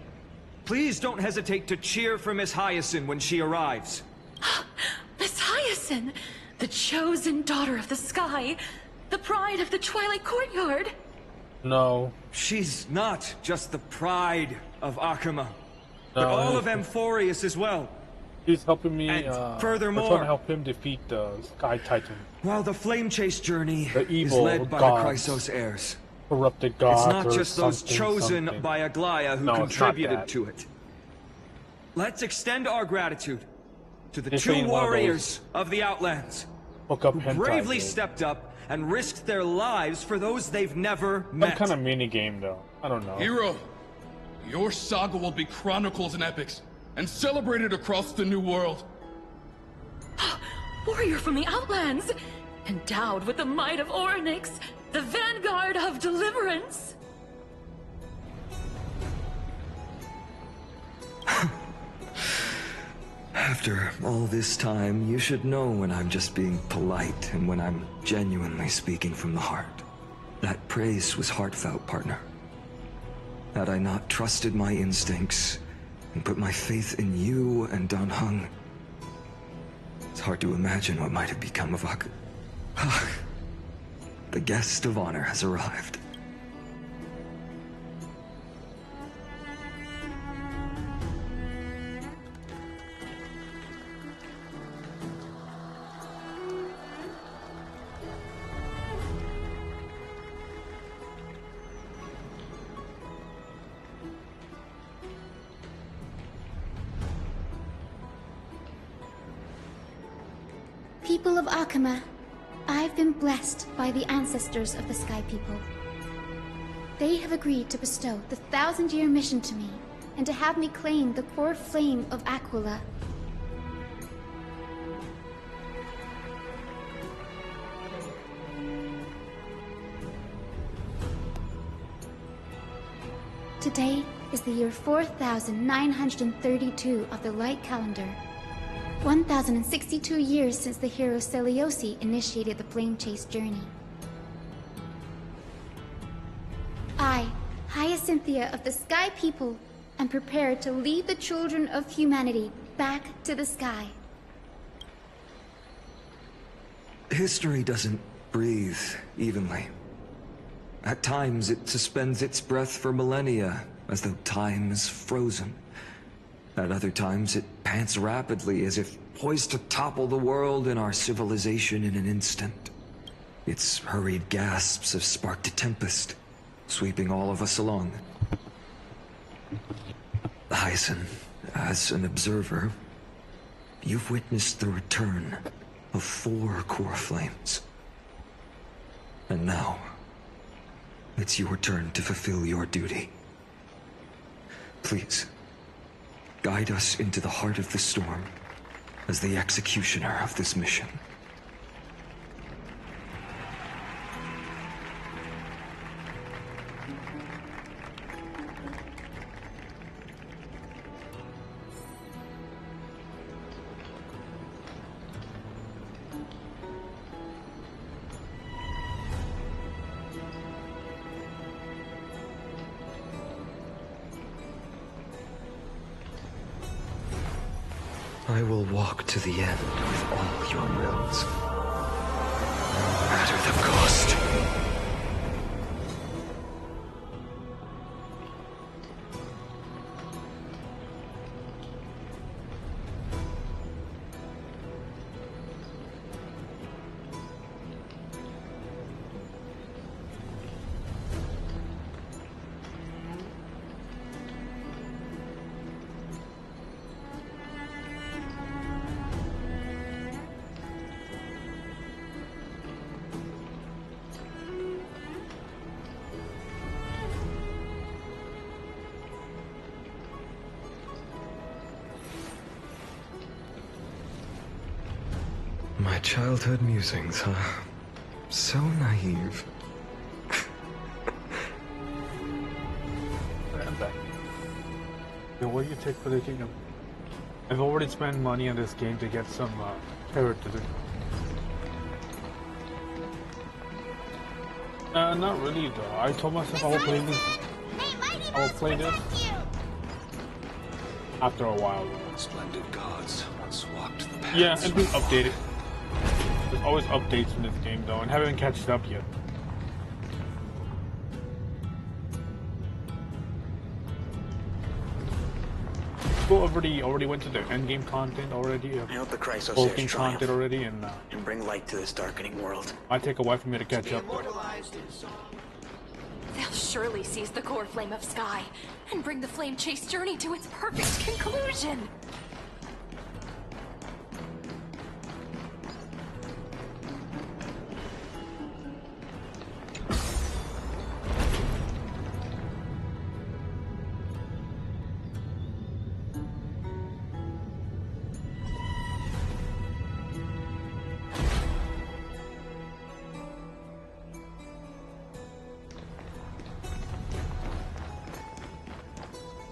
Please don't hesitate to cheer for Miss Hyacinth when she arrives. Miss Hyacinth, the chosen daughter of the sky, the pride of the Twilight Courtyard. No. She's not just the pride of Akama, but all of Amphorius as well. He's helping me, and furthermore, we're trying to help him defeat the Sky Titan. While the Flame Chase journey is led by the Chrysos heirs. Corrupted gods. It's not just those chosen by Aglaya who contributed to it. Let's extend our gratitude to the two warriors of the Outlands who bravely stepped up and risked their lives for those they've never met. Some kind of mini game, though. I don't know. Hero, your saga will be chronicles and epics, and celebrated across the New World. Warrior from the Outlands, endowed with the might of Orynyx, the vanguard of deliverance. After all this time, you should know when I'm just being polite and when I'm genuinely speaking from the heart. That praise was heartfelt, partner. Had I not trusted my instincts and put my faith in you and Dan Heng, it's hard to imagine what might have become of Ak. The guest of honor has arrived. People of Akama, I've been blessed by the ancestors of the Sky People. They have agreed to bestow the 1,000-year mission to me, and to have me claim the core flame of Aquila. Today is the year 4932 of the Light Calendar. 1,062 years since the hero Seliosi initiated the Flame Chase journey. I, Hyacinthia of the Sky People, am prepared to lead the children of humanity back to the sky. History doesn't breathe evenly. At times it suspends its breath for millennia, as though time is frozen. At other times, it pants rapidly as if poised to topple the world and our civilization in an instant. Its hurried gasps have sparked a tempest, sweeping all of us along. Hyacinth, as an observer, you've witnessed the return of 4 core flames. And now, It's your turn to fulfill your duty. Please, guide us into the heart of the storm as the executioner of this mission. I will walk to the end with all your wills, no matter the cost. My childhood musings, huh? So naive. I'm back. Yo, what do you take for the kingdom? I've already spent money on this game to get some characters. Not really though. I told myself I will play this. I will play this after a while. Splendid gods once walked the paths. Yeah, and being updated. There's always updates in this game though, and haven't catched up yet. People already went to the endgame content already. I hope the Chrysos full game content already, and bring light to this darkening world. might take a while for me to catch up. They'll surely seize the core flame of Sky and bring the flame chase journey to its perfect conclusion.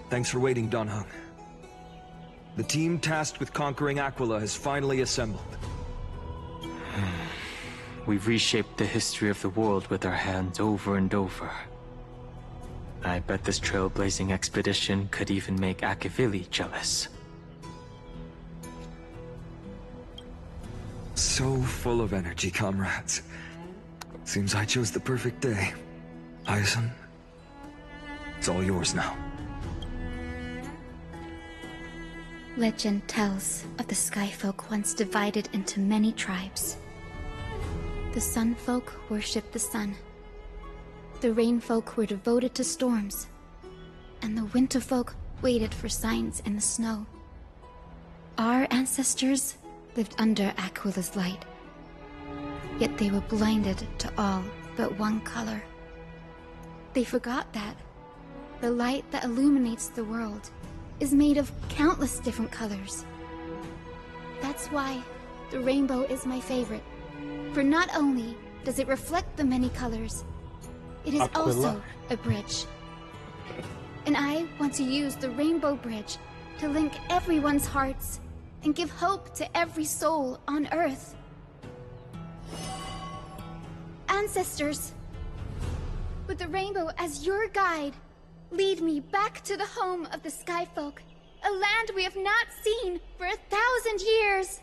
Thanks for waiting, Donhung. The team tasked with conquering Aquila has finally assembled. We've reshaped the history of the world with our hands over and over. I bet this trailblazing expedition could even make Akavili jealous. So full of energy, comrades. Seems I chose the perfect day. Aizen, it's all yours now. Legend tells of the Sky Folk once divided into many tribes. The Sun Folk worshipped the sun. The Rain Folk were devoted to storms. And the Winter Folk waited for signs in the snow. Our ancestors lived under Aquila's light. Yet they were blinded to all but one color. They forgot that the light that illuminates the world is made of countless different colors. That's why the rainbow is my favorite. For not only does it reflect the many colors, it is also a bridge. And I want to use the Rainbow Bridge to link everyone's hearts and give hope to every soul on Earth. Ancestors, with the rainbow as your guide, lead me back to the home of the Sky Folk, a land we have not seen for 1,000 years.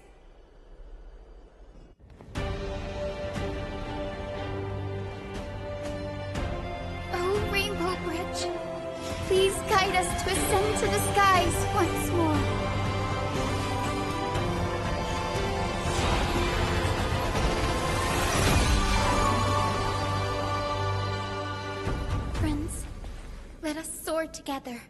Oh, Rainbow Bridge, please guide us to ascend to the skies once more. Friends, let us soar together.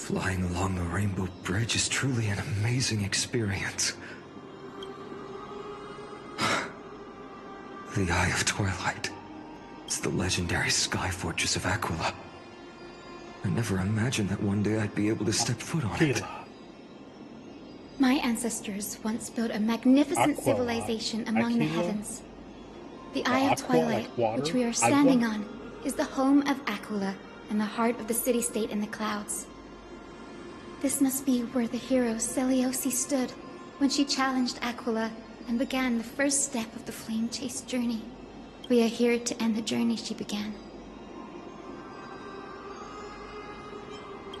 Flying along the Rainbow Bridge is truly an amazing experience. The Eye of Twilight. It's the legendary sky fortress of Aquila. I never imagined that one day I'd be able to step foot on it. My ancestors once built a magnificent civilization among the heavens. The Eye of Twilight, which we are standing on, is the home of Aquila and the heart of the city-state in the clouds. This must be where the hero Seliosi stood when she challenged Aquila and began the first step of the flame-chased journey. We are here to end the journey she began.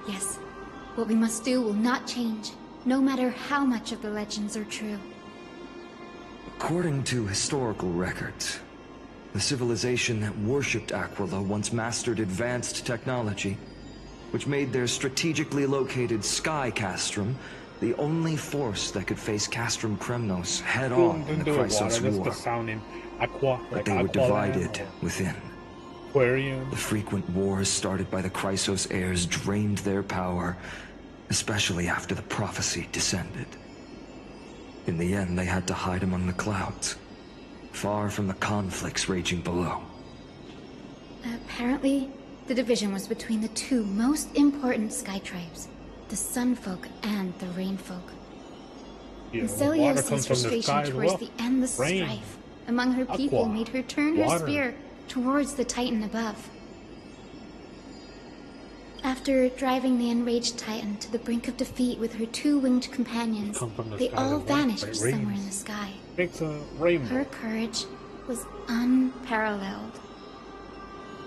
Yes, what we must do will not change, no matter how much of the legends are true. According to historical records, the civilization that worshipped Aquila once mastered advanced technology, which made their strategically located Sky Castrum the only force that could face Castrum Kremnos head-on in the Chrysos War. But they were divided within. The frequent wars started by the Chrysos heirs drained their power, especially after the prophecy descended. In the end, they had to hide among the clouds, far from the conflicts raging below. Apparently, the division was between the two most important sky tribes, the Sun Folk and the Rain Folk. Yeah, and Seliosi's frustration towards the endless strife among her people made her turn her spear towards the Titan above. After driving the enraged Titan to the brink of defeat with her two winged companions, they all vanished somewhere in the sky. Her courage was unparalleled.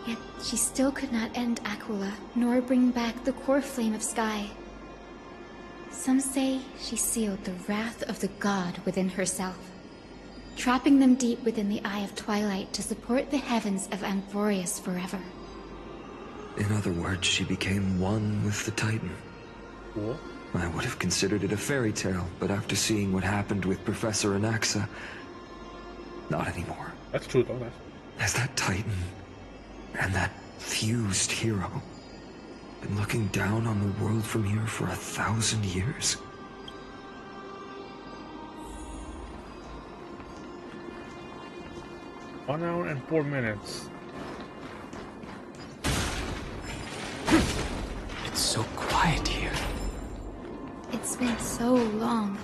Yet she still could not end Aquila, nor bring back the core flame of Sky. Some say she sealed the wrath of the god within herself, trapping them deep within the Eye of Twilight to support the heavens of Amphorius forever. In other words, she became one with the Titan. What? I would have considered it a fairy tale, but after seeing what happened with Professor Anaxa, not anymore. That's true, though. As that Titan and that fused hero been looking down on the world from here for 1,000 years. One hour and 4 minutes. It's so quiet here. It's been so long.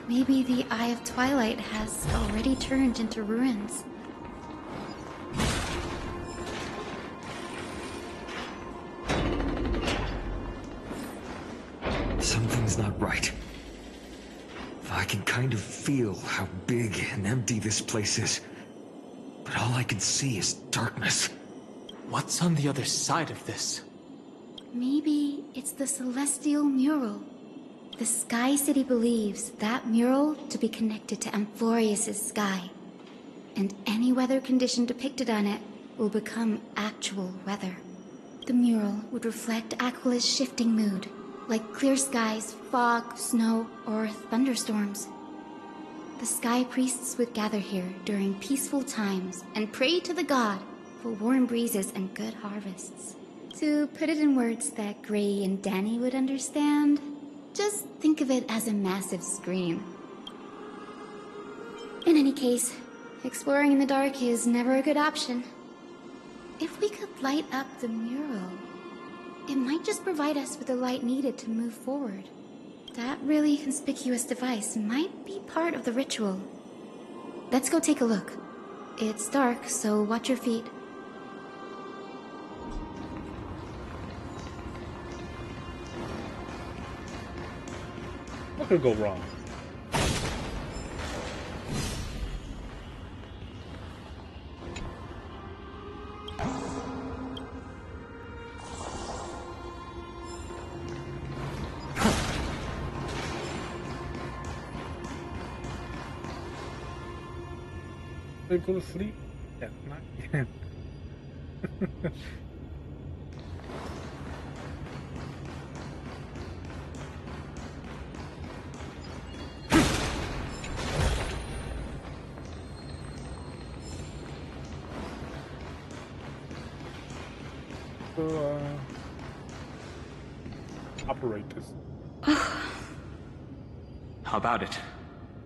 Maybe the Eye of Twilight has already turned into ruins. Something's not right. I can kind of feel how big and empty this place is. But all I can see is darkness. What's on the other side of this? Maybe it's the Celestial Mural. The Sky City believes that mural to be connected to Amphorius' sky. And any weather condition depicted on it will become actual weather. The mural would reflect Aquila's shifting mood, like clear skies, fog, snow, or thunderstorms. The Sky Priests would gather here during peaceful times and pray to the god for warm breezes and good harvests. To put it in words that Gray and Danny would understand, just think of it as a massive screen. In any case, exploring in the dark is never a good option. If we could light up the mural, it might just provide us with the light needed to move forward. That really conspicuous device might be part of the ritual. Let's go take a look. It's dark, so watch your feet. What could go wrong? They go to sleep? Yeah, not yet. operate this. How about it?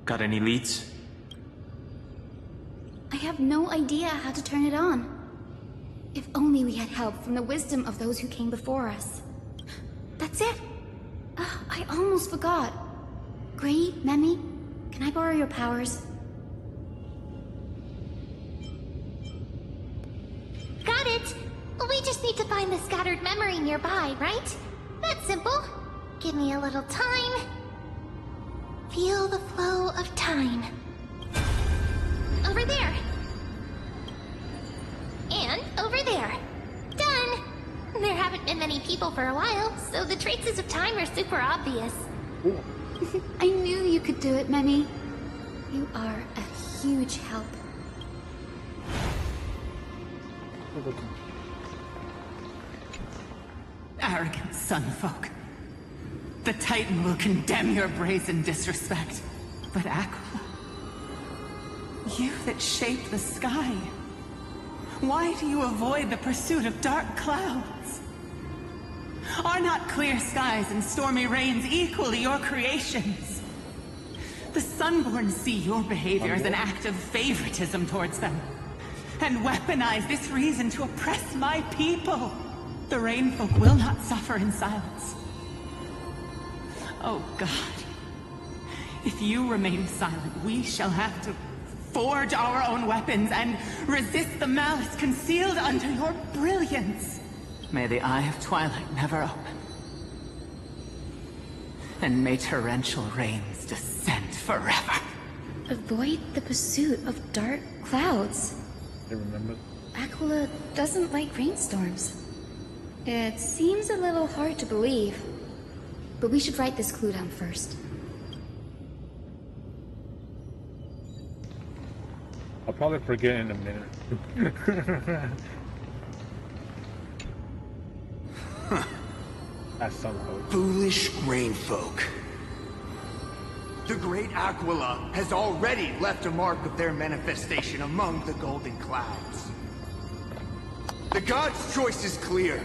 Got any leads? I have no idea how to turn it on. If only we had help from the wisdom of those who came before us. That's it! I almost forgot. Gray, Memi, can I borrow your powers? Got it! We just need to find the scattered memory nearby, right? That's simple. Give me a little time. Feel the flow of time. Over there. And over there. Done! There haven't been many people for a while, so the traces of time are super obvious. I knew you could do it, Memi. You are a huge help. Arrogant sunfolk. The Titan will condemn your brazen disrespect. But Aquila, you that shaped the sky, why do you avoid the pursuit of dark clouds? Are not clear skies and stormy rains equally your creations? The Sunborn see your behavior as an act of favoritism towards them, and weaponize this reason to oppress my people. The Rainfolk will not suffer in silence. Oh God, if you remain silent, we shall have to forge our own weapons and resist the malice concealed under your brilliance. May the Eye of Twilight never open. And may torrential rains descend forever. Avoid the pursuit of dark clouds. I remember. Aquila doesn't like rainstorms. It seems a little hard to believe. But we should write this clue down first. I'll probably forget in a minute. That's some hope. Foolish rainfolk. The great Aquila has already left a mark of their manifestation among the golden clouds. The gods' choice is clear.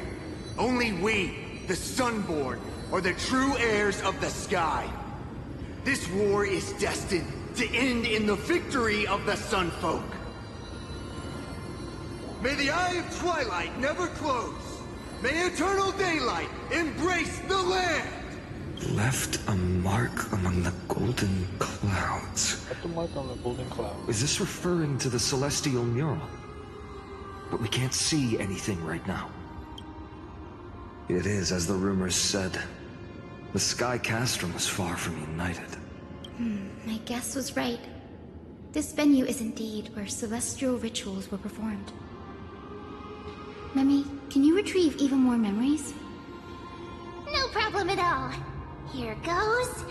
Only we, the Sunborn, are the true heirs of the sky. This war is destined to end in the victory of the Sunfolk. May the Eye of Twilight never close. May eternal daylight embrace the land! Left a mark among the golden clouds. Left a mark on the golden clouds. Is this referring to the celestial mural? But we can't see anything right now. It is, as the rumors said. The Sky Castrum was far from united. My guess was right. This venue is indeed where celestial rituals were performed. Memi, can you retrieve even more memories? No problem at all. Here goes.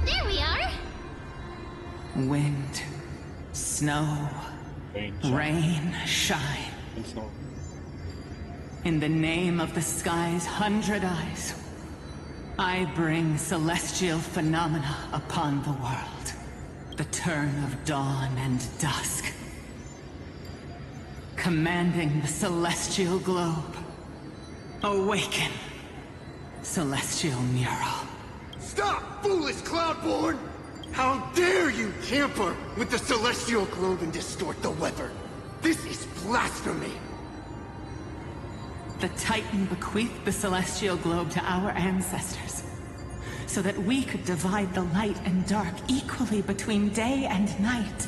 There we are. Wind, snow, rain, shine. And snow. In the name of the sky's 100 eyes, I bring celestial phenomena upon the world. The turn of dawn and dusk. Commanding the celestial globe. Awaken, celestial mural. Stop, foolish Cloudborn! How dare you tamper with the celestial globe and distort the weather? This is blasphemy! The Titan bequeathed the celestial globe to our ancestors, so that we could divide the light and dark equally between day and night,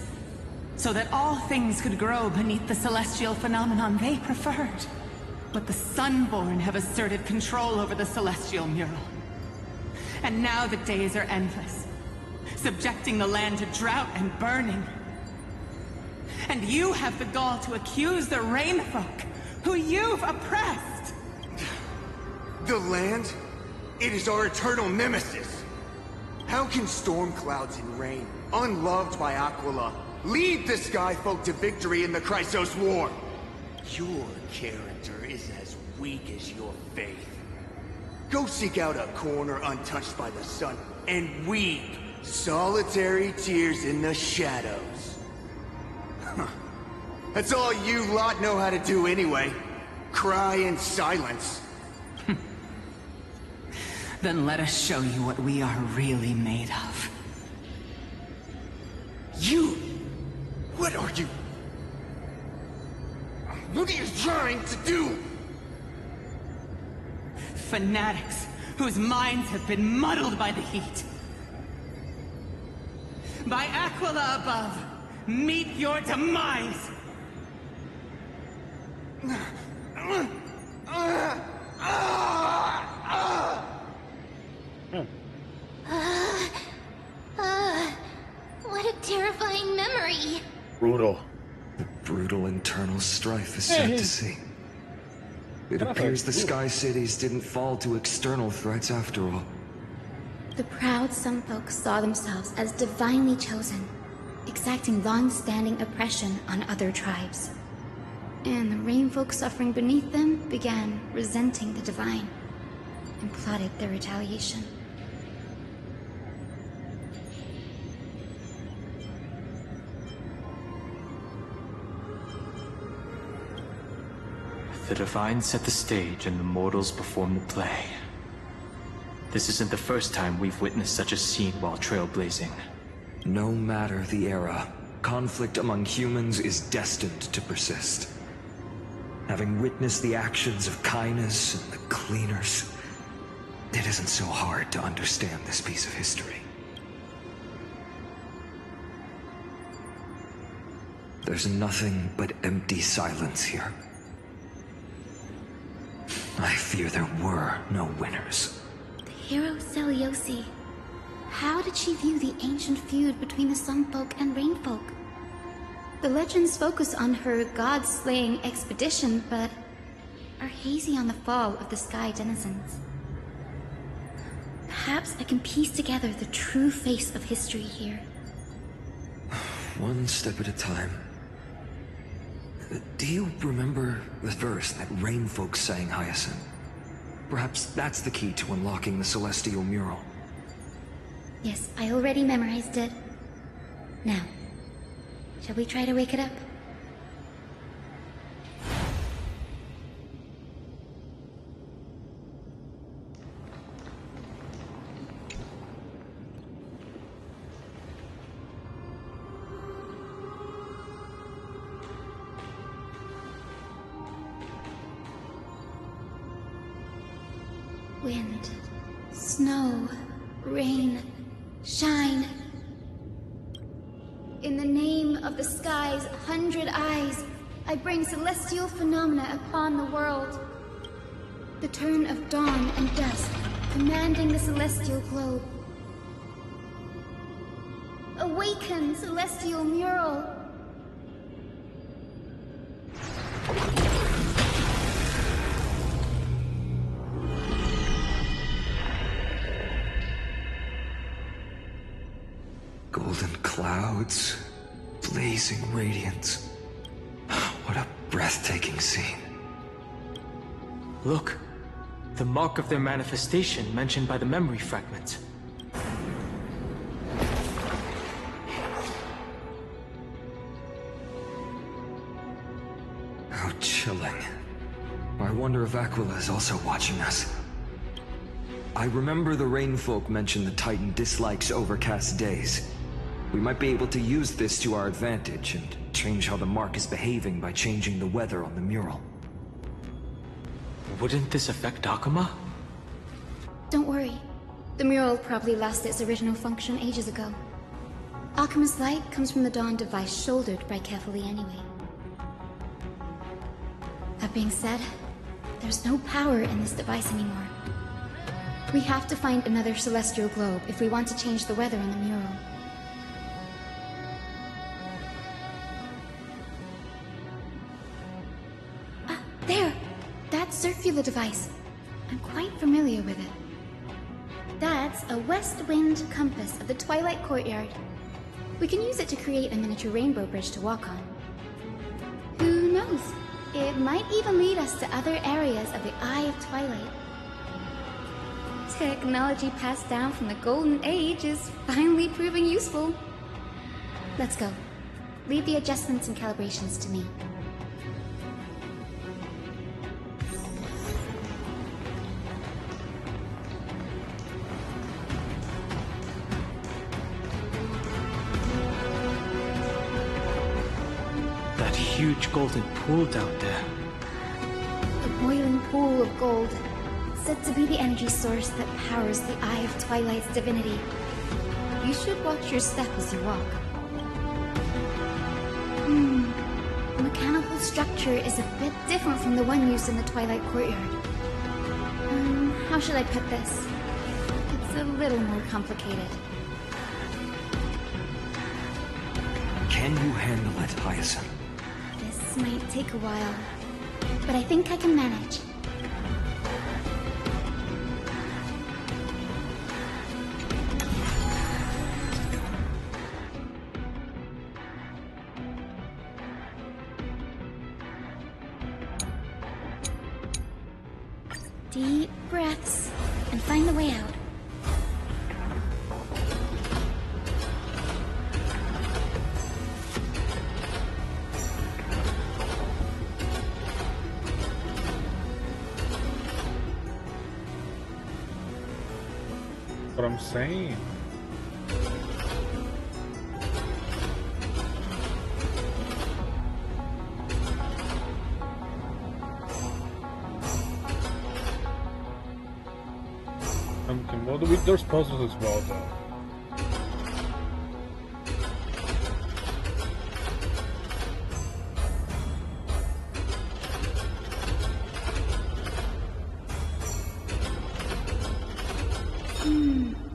so that all things could grow beneath the celestial phenomenon they preferred. But the Sunborn have asserted control over the celestial mural. And now the days are endless, subjecting the land to drought and burning. And you have the gall to accuse the Rainfolk, who you've oppressed! The land? It is our eternal nemesis. How can storm clouds and rain, unloved by Aquila, lead the Skyfolk to victory in the Chrysos War? Your character is as weak as your faith. Go seek out a corner untouched by the sun, and weep solitary tears in the shadows. That's all you lot know how to do anyway. Cry in silence. Then let us show you what we are really made of. You! What are you? What are you trying to do? Fanatics whose minds have been muddled by the heat. By Aquila above, meet your demise! What a terrifying memory. Brutal. The brutal internal strife is sad to see. It appears the Sky Cities didn't fall to external threats after all. The proud Sunfolk saw themselves as divinely chosen, exacting long-standing oppression on other tribes. And the Rainfolk suffering beneath them began resenting the divine, and plotted their retaliation. The Divine set the stage and the mortals perform the play. This isn't the first time we've witnessed such a scene while trailblazing. No matter the era, conflict among humans is destined to persist. Having witnessed the actions of Kindness and the Cleaners, it isn't so hard to understand this piece of history. There's nothing but empty silence here. I fear there were no winners. The hero Seliosi. How did she view the ancient feud between the Sunfolk and Rainfolk? The legends focus on her god-slaying expedition, but are hazy on the fall of the Sky Denizens. Perhaps I can piece together the true face of history here. One step at a time. Do you remember the verse that Rainfolk sang, Hyacinth? Perhaps that's the key to unlocking the Celestial Mural. Yes, I already memorized it. Now, shall we try to wake it up? Wind, snow, rain, shine. In the name of the sky's 100 eyes, I bring celestial phenomena upon the world. The turn of dawn and dusk, commanding the celestial globe. Awaken, celestial mural! Golden clouds, blazing radiance. What a breathtaking scene. Look, the mark of their manifestation mentioned by the memory fragment. How chilling. I wonder if Aquila is also watching us. I remember the Rainfolk mentioned the Titan dislikes overcast days. We might be able to use this to our advantage and change how the mark is behaving by changing the weather on the mural. Wouldn't this affect Akuma? Don't worry. The mural probably lost its original function ages ago. Akuma's light comes from the Dawn device shouldered by Kefali anyway. That being said, there's no power in this device anymore. We have to find another celestial globe if we want to change the weather on the mural. There! That's Circular device. I'm quite familiar with it. That's a west wind compass of the Twilight Courtyard. We can use it to create a miniature rainbow bridge to walk on. Who knows? It might even lead us to other areas of the Eye of Twilight. Technology passed down from the Golden Age is finally proving useful. Let's go. Leave the adjustments and calibrations to me. that huge golden pool down there? A boiling pool of gold, said to be the energy source that powers the Eye of Twilight's divinity. You should watch your step as you walk. The mechanical structure is a bit different from the one used in the Twilight Courtyard. How should I put this? It's a little more complicated. Can you handle it, Hyacinth? This might take a while, but I think I can manage. Deep breaths, and find the way out. What I'm saying. Well, there's puzzles as well, though.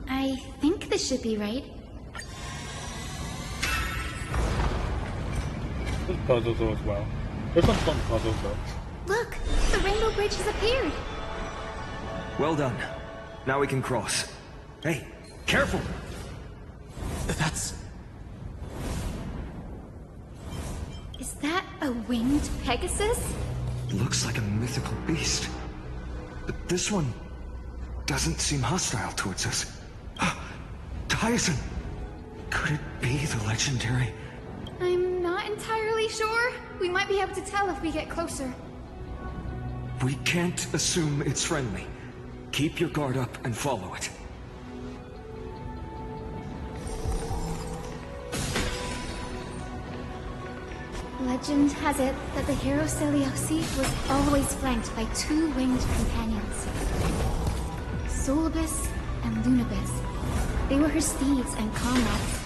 I think this should be right. There's puzzles though as well. There's some fun puzzles though. Look! The Rainbow Bridge has appeared! Well done. Now we can cross. Hey, careful! That's... Is that a winged Pegasus? Looks like a mythical beast. But this one doesn't seem hostile towards us. Tyson! Could it be the legendary? I'm not entirely sure. We might be able to tell if we get closer. We can't assume it's friendly. Keep your guard up and follow it. Legend has it that the hero Celiosi was always flanked by two winged companions. Solibus and Lunibus. They were her steeds and comrades.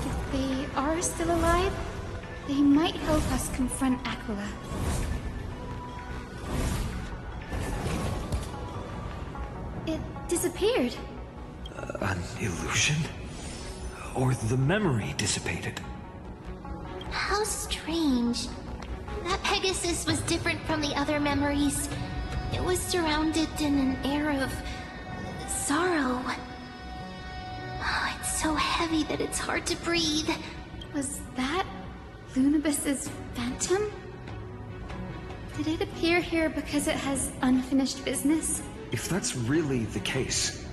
If they are still alive, they might help us confront Aquila. It disappeared. An illusion? Or the memory dissipated? How strange. That Pegasus was different from the other memories. It was surrounded in an air of sorrow. Oh, it's so heavy that it's hard to breathe. Was that Lunibus's phantom? Did it appear here because it has unfinished business? If that's really the case,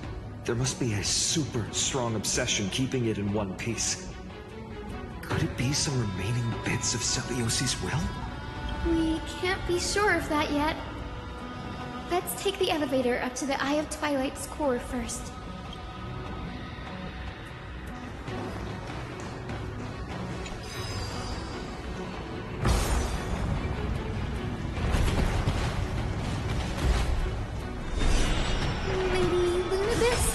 there must be a super strong obsession keeping it in one piece. Could it be some remaining bits of Celiosi's will? We can't be sure of that yet. Let's take the elevator up to the Eye of Twilight's core first. Lady Lunibus?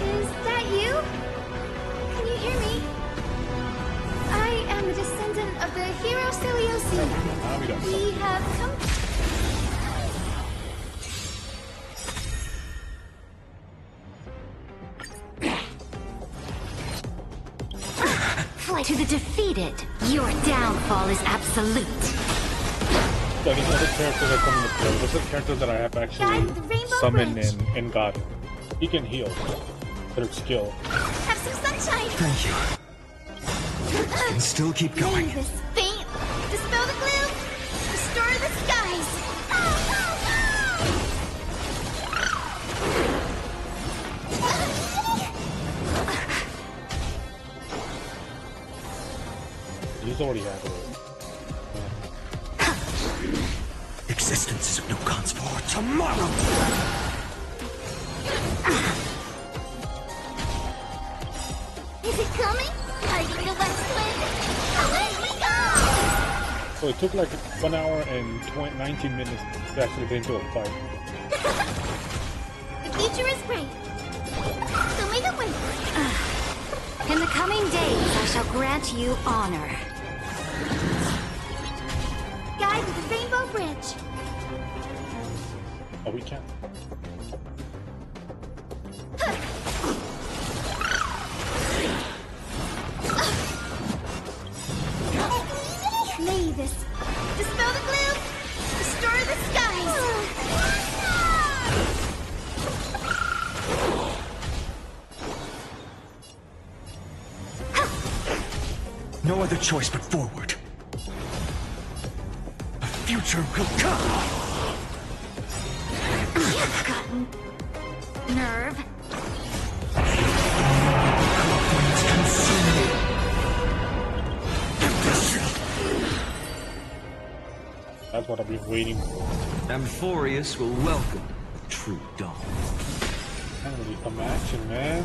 Is that you? Can you hear me? I am a descendant of the hero Celiosi. We have come... To the defeated, your downfall is absolute. Yeah, these other characters are coming to play. Those are characters that I have actually summoned in God. He can heal. Their skill. Have some sunshine! Thank you. You can still keep going. This faint, dispel the gloom, restore the skies! He's already had it. Existence is of no cause for tomorrow! Is it coming? Fighting the west wind! Away we go! So it took like 1 hour and 19 minutes to actually get into a fight. The future is great. So make it wait. In the coming days, I shall grant you honor. Guide to the Rainbow Bridge. Oh, we can't. May this dispel the gloom, restore the skies. No other choice but forward. The future will come! You've gotten nerve. That's what I've been waiting for. Amphorius will welcome true dawn. Finally, some action, man.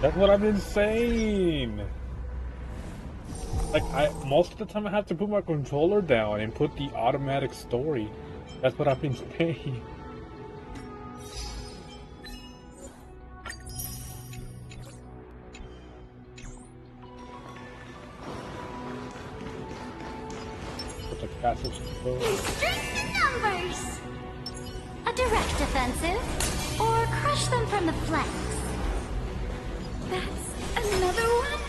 That's what I've been saying. Like, most of the time I have to put my controller down and put the automatic story. That's what I've been saying. Put the passage to Strength numbers. A direct offensive, or crush them from the flanks. That's another one?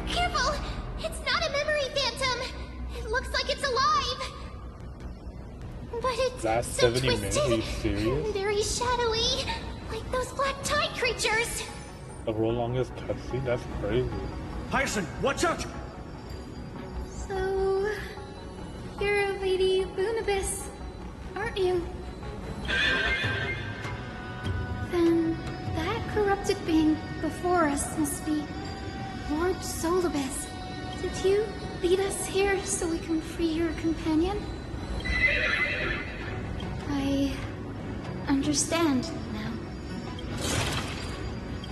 Careful! It's not a memory phantom! It looks like it's alive! But it's Last so 70 minutes? twisted Are you serious? and very shadowy, like those black tide creatures! The world's longest cutscene? That's crazy. Hyacinth, watch out! So... you're Lady Lunabis, aren't you? Then that corrupted being before us must be Lord Solibus. Did you lead us here so we can free your companion? I understand now.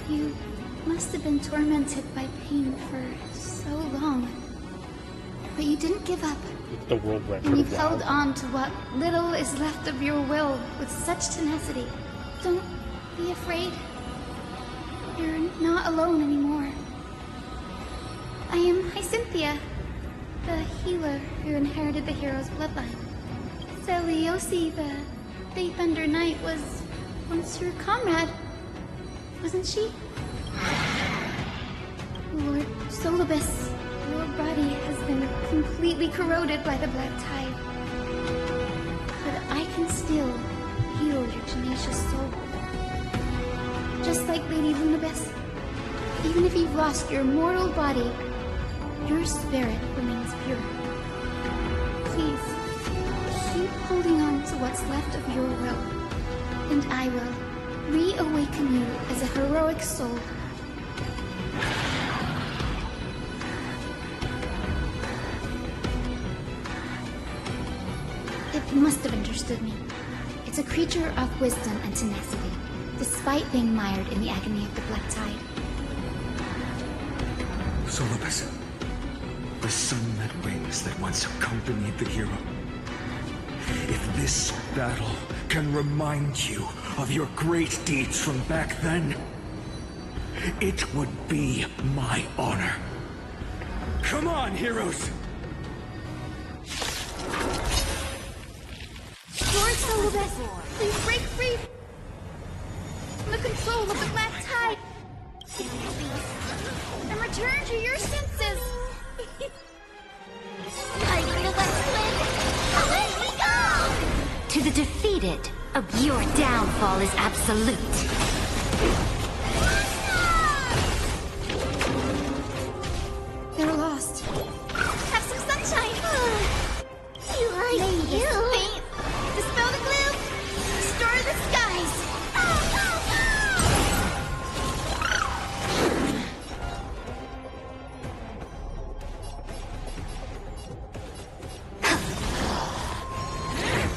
You must have been tormented by pain for so long. But you didn't give up. It's the world record. And you've held on to what little is left of your will with such tenacity. Don't be afraid. You're not alone anymore. I am Hyacinthia, the healer who inherited the hero's bloodline. Celiosi, the Day Thunder Knight, was once your comrade, wasn't she? Lord Solibus, your body has been completely corroded by the black tide. But I can still heal your tenacious soul. Just like Lady Lunabis, even if you've lost your mortal body, your spirit remains pure. Please, keep holding on to what's left of your will, and I will reawaken you as a heroic soul. It must have understood me. It's a creature of wisdom and tenacity, despite being mired in the agony of the black tide. Solibus, the sun that wings that once accompanied the hero. If this battle can remind you of your great deeds from back then, it would be my honor. Come on, heroes! Lord Solibus, please break free from the control of the black tide and return to your senses. Lightning the west wind, away we go! To the defeated, your downfall is absolute. They're lost. Have some sunshine. You like Maybe you. Faint. Dispel the gloom. Restore the skies.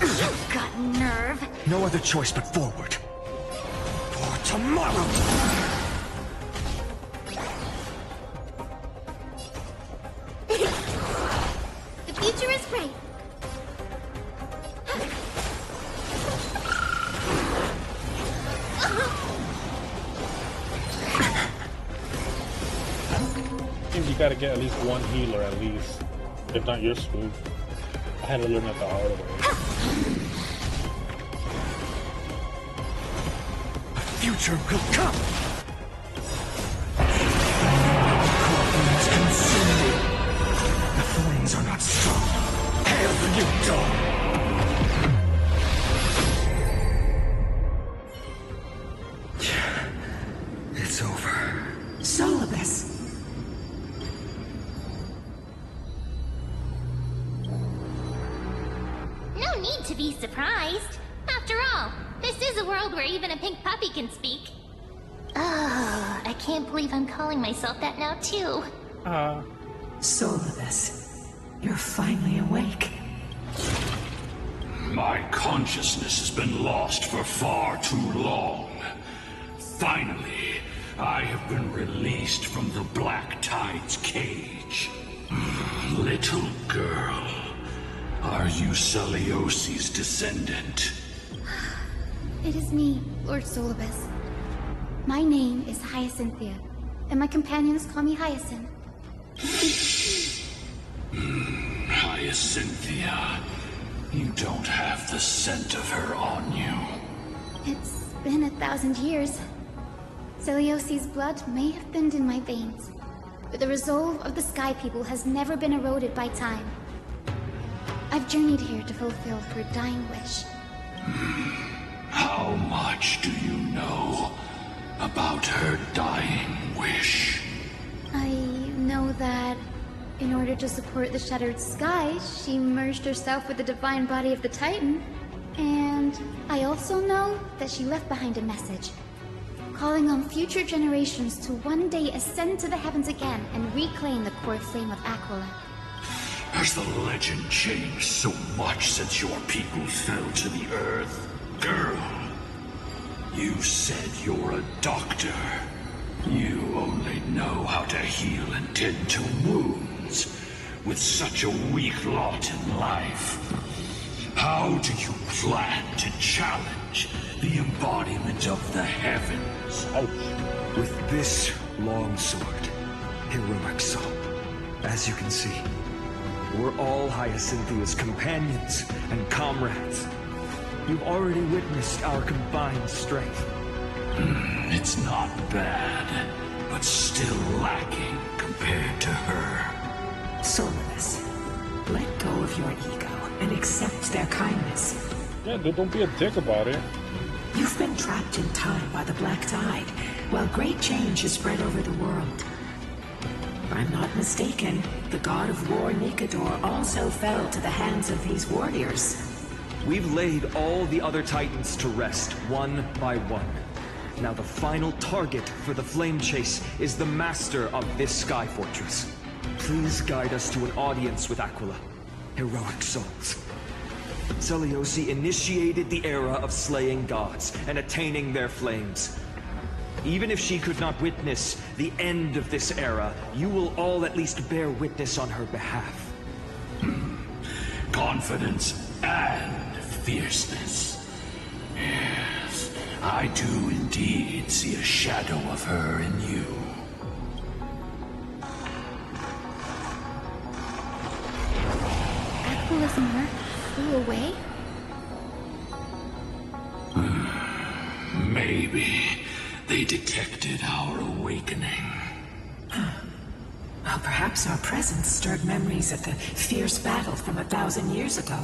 You've got nerve. No other choice but forward. For tomorrow! gotta get at least one healer at least. If not, you're screwed. I had to learn that the hard way. The future will come! The flames are not strong. Hail the new dawn! It's over. Solibus. No need to be surprised. After all, this is a world where even a pink puppy can speak. Oh, I can't believe I'm calling myself that now, too. Solibus, you're finally awake. My consciousness has been lost for far too long. Finally, I have been released from the Black Tide's cage. Little girl, are you Celiosi's descendant? It is me, Lord Solibus. My name is Hyacinthia, and my companions call me Hyacinth. Hyacinthia, you don't have the scent of her on you. It's been 1,000 years. Celiosi's blood may have thinned in my veins, but the resolve of the Sky People has never been eroded by time. I've journeyed here to fulfill her dying wish. How much do you know about her dying wish? I know that in order to support the Shattered Sky, she merged herself with the divine body of the Titan. And I also know that she left behind a message, calling on future generations to one day ascend to the heavens again and reclaim the core flame of Aquila. Has the legend changed so much since your people fell to the earth? Girl, you said you're a doctor. You only know how to heal and tend to wounds, with such a weak lot in life. How do you plan to challenge the embodiment of the heavens? With this long sword, heroic soul, as you can see, we're all Hyacinthia's companions and comrades. You've already witnessed our combined strength. It's not bad, but still lacking compared to her. Solibus, let go of your ego and accept their kindness. Yeah, dude, don't be a dick about it. You've been trapped in time by the Black Tide, while great change has spread over the world. If I'm not mistaken, the god of war Nikador also fell to the hands of these warriors. We've laid all the other Titans to rest, one by one. Now the final target for the flame chase is the master of this sky fortress. Please guide us to an audience with Aquila. Heroic souls. Celiosi initiated the era of slaying gods and attaining their flames. Even if she could not witness the end of this era, you will all at least bear witness on her behalf. Confidence and fierceness. Yes, I do indeed see a shadow of her in you. Aquila's mark flew away? Maybe they detected our awakening. Well, perhaps our presence stirred memories of the fierce battle from 1,000 years ago.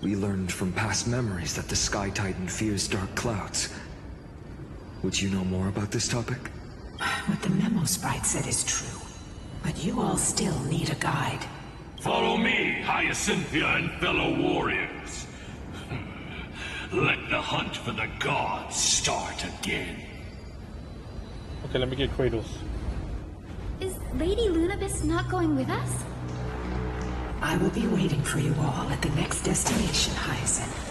We learned from past memories that the Sky Titan fears dark clouds. Would you know more about this topic? What the memo sprite said is true, but you all still need a guide. Follow me, Hyacinthia and fellow warriors. Let the hunt for the gods start again. Okay, let me get Kratos. Is Lady Lunabis not going with us? I will be waiting for you all at the next destination, Hyacinth.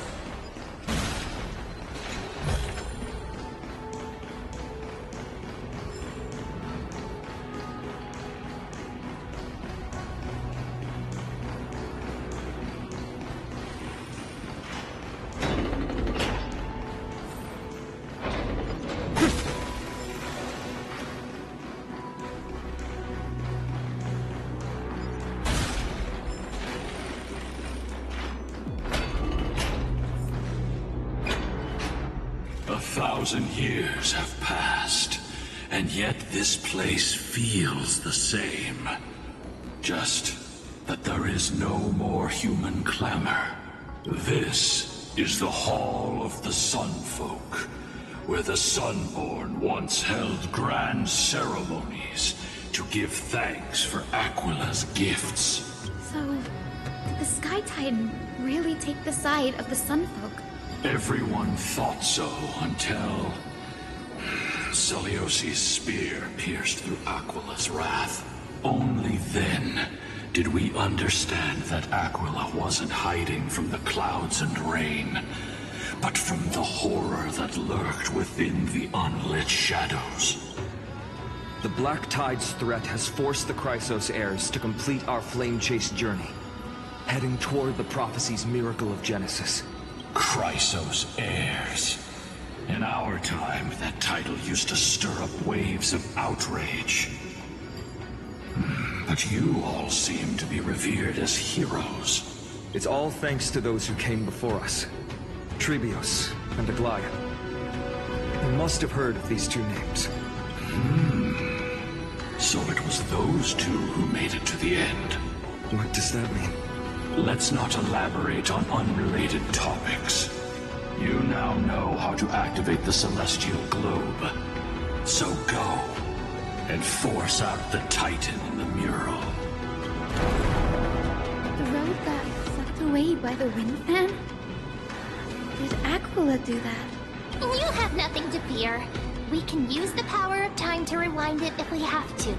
1,000 years have passed, and yet this place feels the same. Just that there is no more human clamor. This is the Hall of the Sunfolk, where the Sunborn once held grand ceremonies to give thanks for Aquila's gifts. So, did the Sky Titan really take the side of the Sunfolk? Everyone thought so until Celiosi's spear pierced through Aquila's wrath. Only then did we understand that Aquila wasn't hiding from the clouds and rain, but from the horror that lurked within the unlit shadows. The Black Tide's threat has forced the Chrysos heirs to complete our flame chase journey, heading toward the prophecy's miracle of Genesis. Chrysos heirs. In our time, that title used to stir up waves of outrage. But you all seem to be revered as heroes. It's all thanks to those who came before us. Trebios and Aglaya. You must have heard of these two names. So it was those two who made it to the end. What does that mean? Let's not elaborate on unrelated topics. You now know how to activate the celestial globe. So go, and force out the Titan in the mural. The road got sucked away by the wind fan? Did Aquila do that? You have nothing to fear. We can use the power of time to rewind it if we have to.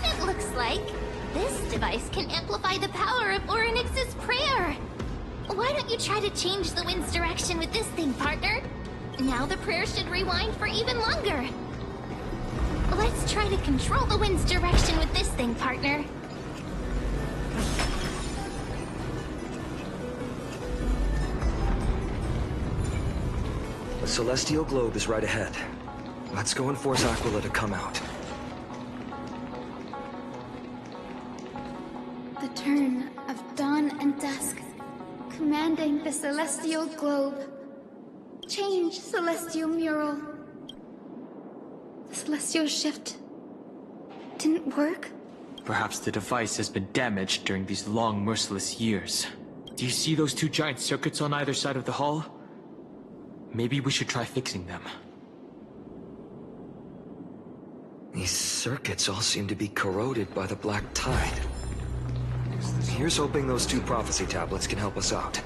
It looks like this device can amplify the power of Orynyx's prayer. Why don't you try to change the wind's direction with this thing, partner? Now the prayer should rewind for even longer. Let's try to control the wind's direction with this thing, partner. The celestial globe is right ahead. Let's go and force Aquila to come out. The turn of dawn and dusk, commanding the celestial globe. Change, celestial mural. The celestial shift didn't work? Perhaps the device has been damaged during these long, merciless years. Do you see those two giant circuits on either side of the hall? Maybe we should try fixing them. These circuits all seem to be corroded by the Black Tide. Here's hoping those two prophecy tablets can help us out.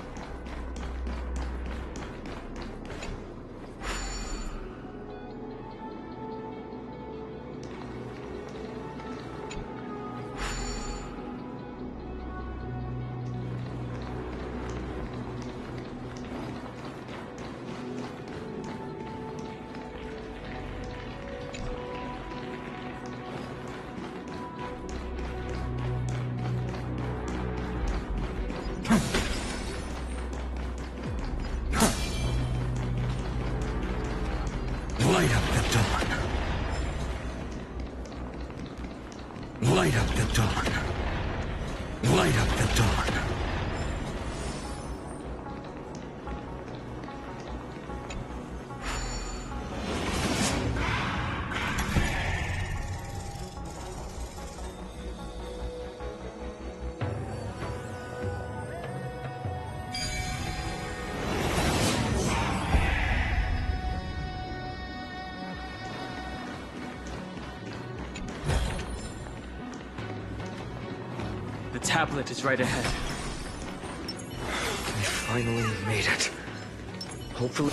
Light up the dawn. Light up the dawn. Light up the dawn. The tablet is right ahead. We finally made it. Hopefully...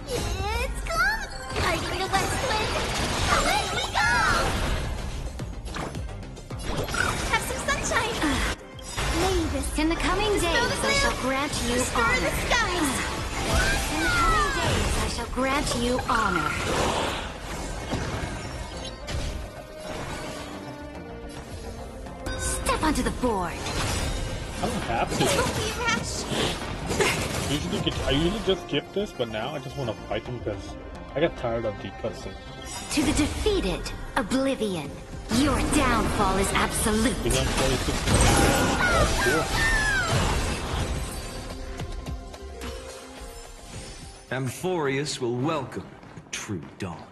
It's come! Fighting the west wind! Away we go! Have some sunshine! Mavis, In the coming days, I shall grant you honor. the skies! In the coming days, I shall grant you honor. Step onto the board. I don't have to. I usually just skip this, but now I just want to fight them because I got tired of the cutscene. To the defeated, Oblivion. Your downfall is absolute. That's cool. Amphorius will welcome the true dawn.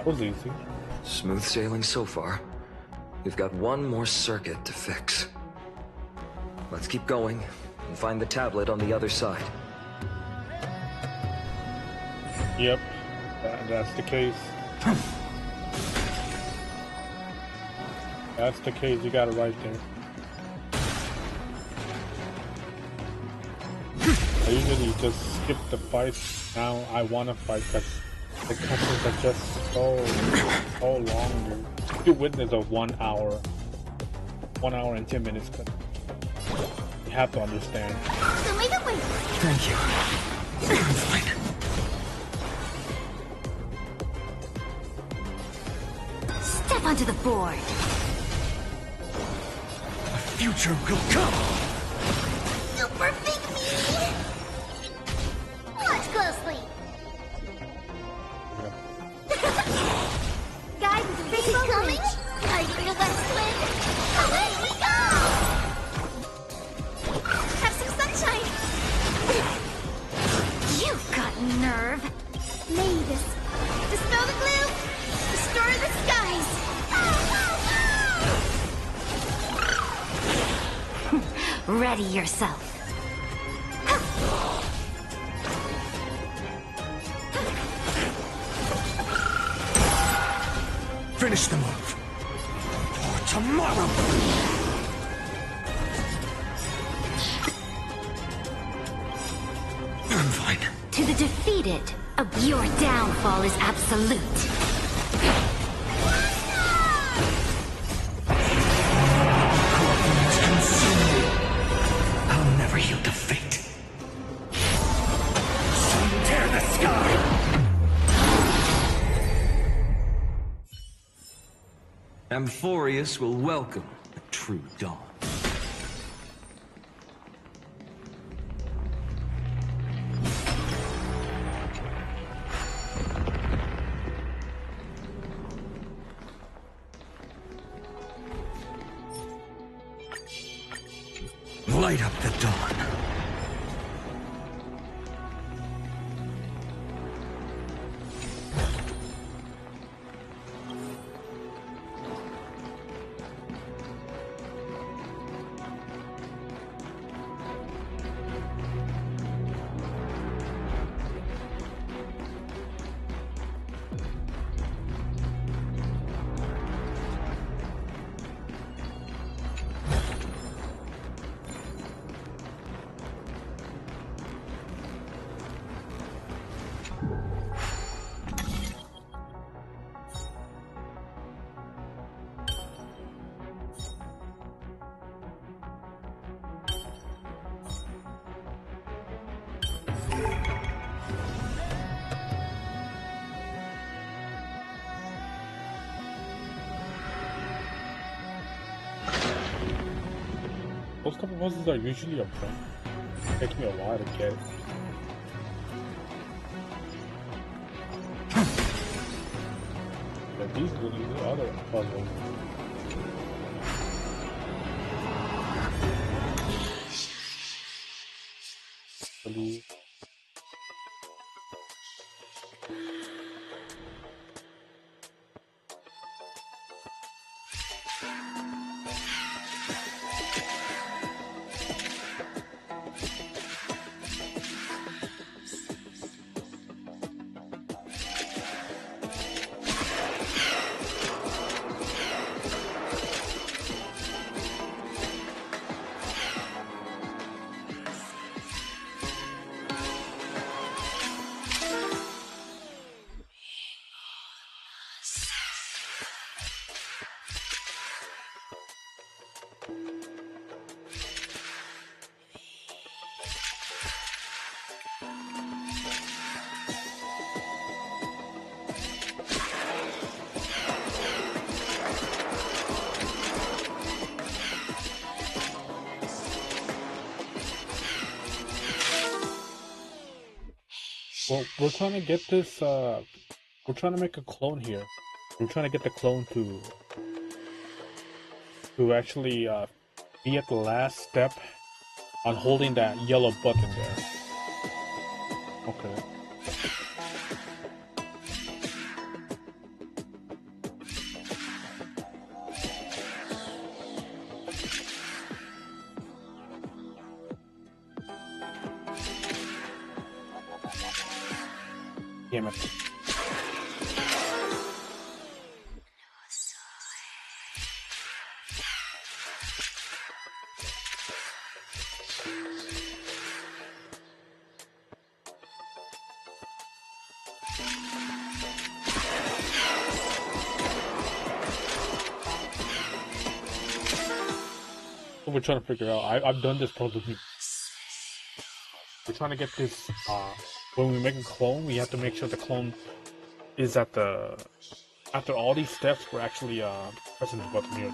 Was easy. Smooth sailing so far. We've got one more circuit to fix. Let's keep going and find the tablet on the other side. Yep, that's the case. That's the case, you got it right there. I usually just skip the fights. Now I want to fight because the cutscenes are just so long, dude. You witness a 1 hour and 10 minutes cut. You have to understand. Thank you. I'm fine. Step onto the board. A future will come. Super big me. Watch closely. Guidance big coming. Are you the west wind? Away we go. Have some sunshine. You've got nerve. Mavis, dispel the gloom. Destroy the skies. Ready yourself. Finish the move. For tomorrow. I'm fine. To the defeated, your downfall is absolute. I'll never yield to fate. Tear the sky! Amphorius will welcome the true dawn. Light up the dawn. Those couple puzzles are usually up front. It takes me a while to get it. But these are the other puzzles. Really. Well, we're trying to get this, we're trying to make a clone here. We're trying to get the clone to actually be at the last step on holding that yellow button there. Okay. Damn it. What we're trying to figure out. I've done this probably. We're trying to get this, when we make a clone, we have to make sure the clone is at the, after all these steps, we're actually, pressing the button here.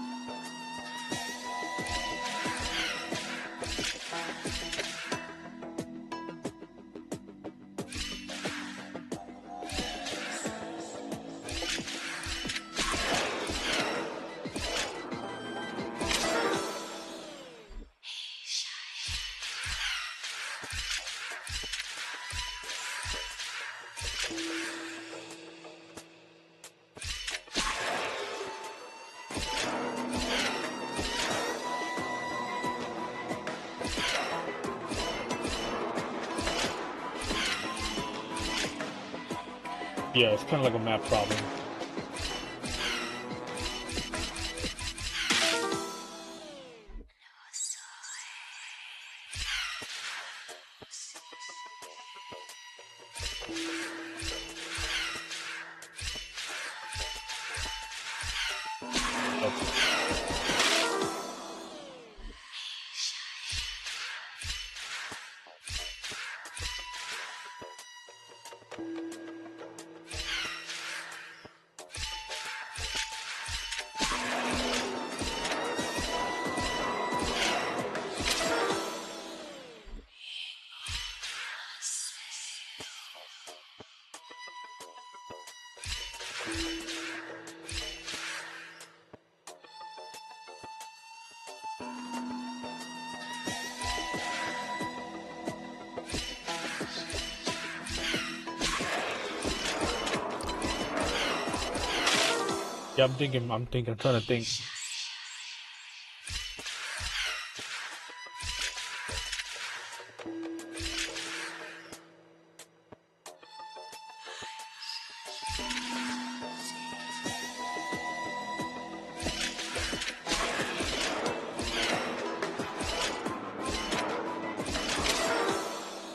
Yeah, it's kind of like a map problem. Yeah, I'm trying to think.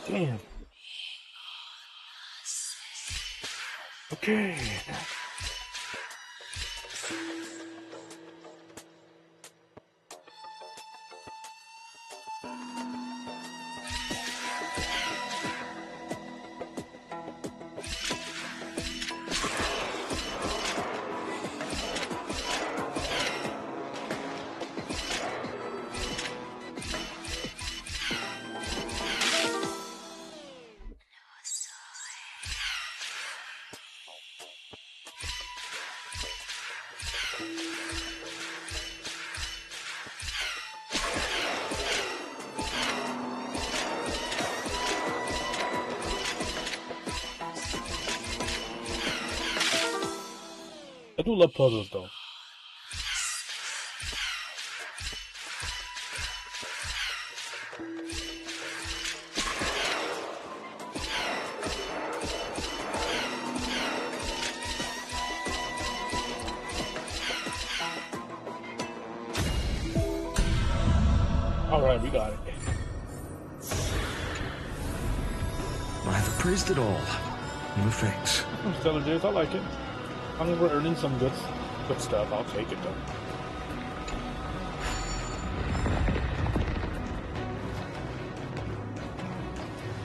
Damn. Okay. do love puzzles though. Alright, we got it. I've appraised it all. No thanks. Stellar Days, I like it. I'm we're earning some good stuff. I'll take it though.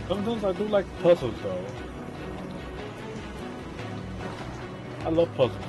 Sometimes I do like puzzles though. I love puzzles.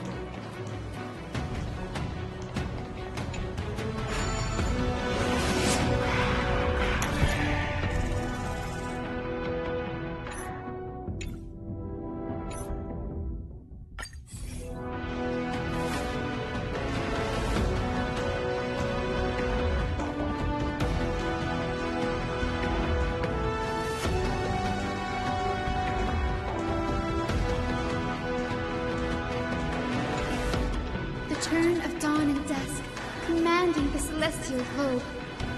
Turn of dawn and dusk, commanding the celestial globe.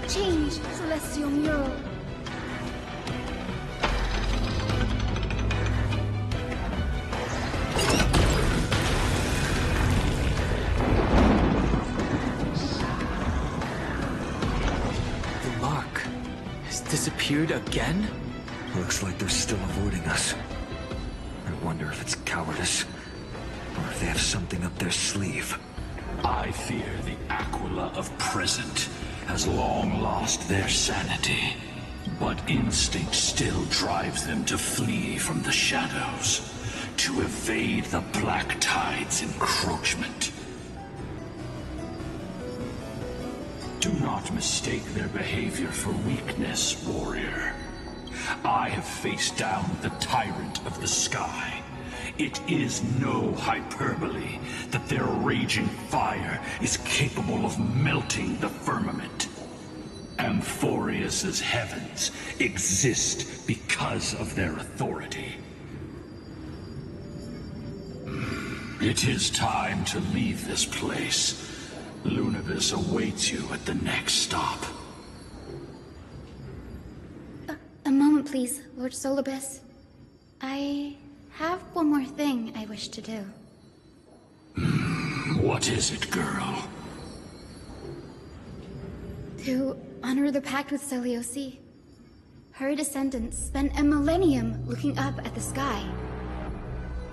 Change, celestial mural. The mark has disappeared again? Looks like they're still avoiding us. I wonder if it's cowardice, or if they have something up their sleeve. I fear the Aquila of present has long lost their sanity, but instinct still drives them to flee from the shadows, to evade the Black Tide's encroachment. Do not mistake their behavior for weakness, warrior. I have faced down the tyrant of the sky. It is no hyperbole that their raging fire is capable of melting the firmament. Amphorius's heavens exist because of their authority. It is time to leave this place. Lunavis awaits you at the next stop. A moment, please, Lord Solibus. I have one more thing I wish to do. What is it, girl? To honor the pact with Celiosi. Her descendants spent a millennium looking up at the sky.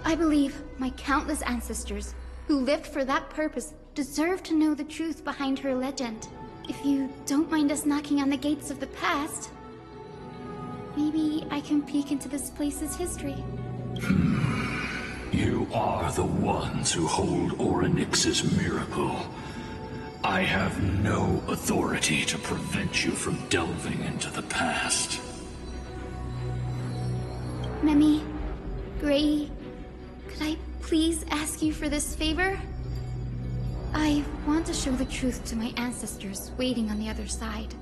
I believe my countless ancestors who lived for that purpose deserve to know the truth behind her legend. If you don't mind us knocking on the gates of the past, maybe I can peek into this place's history. You are the ones who hold Orynyx's miracle. I have no authority to prevent you from delving into the past. Memi, Gray, could I please ask you for this favor? I want to show the truth to my ancestors waiting on the other side.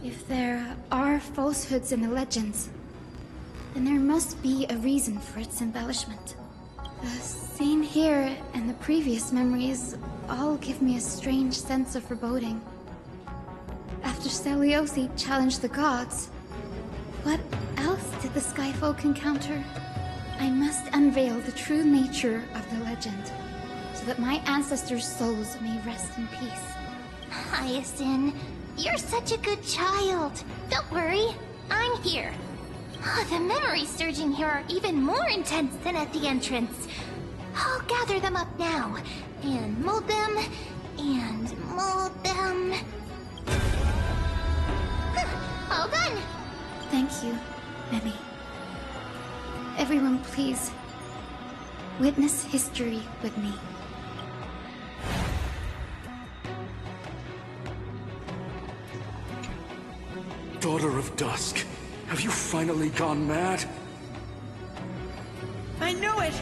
If there are falsehoods in the legends, then there must be a reason for its embellishment. The scene here and the previous memories all give me a strange sense of foreboding. After Celiosi challenged the gods, what else did the Skyfolk encounter? I must unveil the true nature of the legend, so that my ancestors' souls may rest in peace. Hyacinth, you're such a good child. Don't worry, I'm here. The memories surging here are even more intense than at the entrance. I'll gather them up now, and mold them, and mold them. All done! Thank you, Memi. Everyone, please, witness history with me. Daughter of Dusk, have you finally gone mad? I knew it!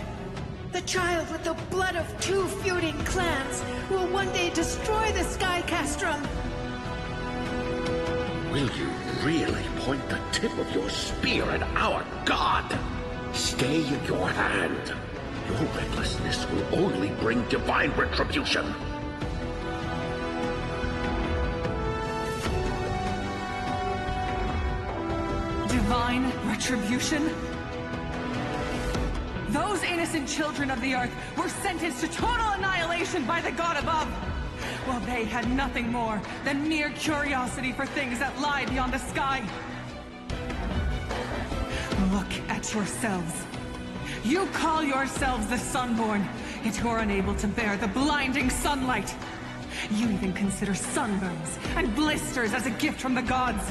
The child with the blood of 2 feuding clans will one day destroy the Sky Castrum! Will you really point the tip of your spear at our god? Stay in your hand. Your recklessness will only bring divine retribution. Divine retribution? Those innocent children of the Earth were sentenced to total annihilation by the god above, while they had nothing more than mere curiosity for things that lie beyond the sky. Look at yourselves. You call yourselves the Sunborn, yet you're unable to bear the blinding sunlight. You even consider sunburns and blisters as a gift from the gods.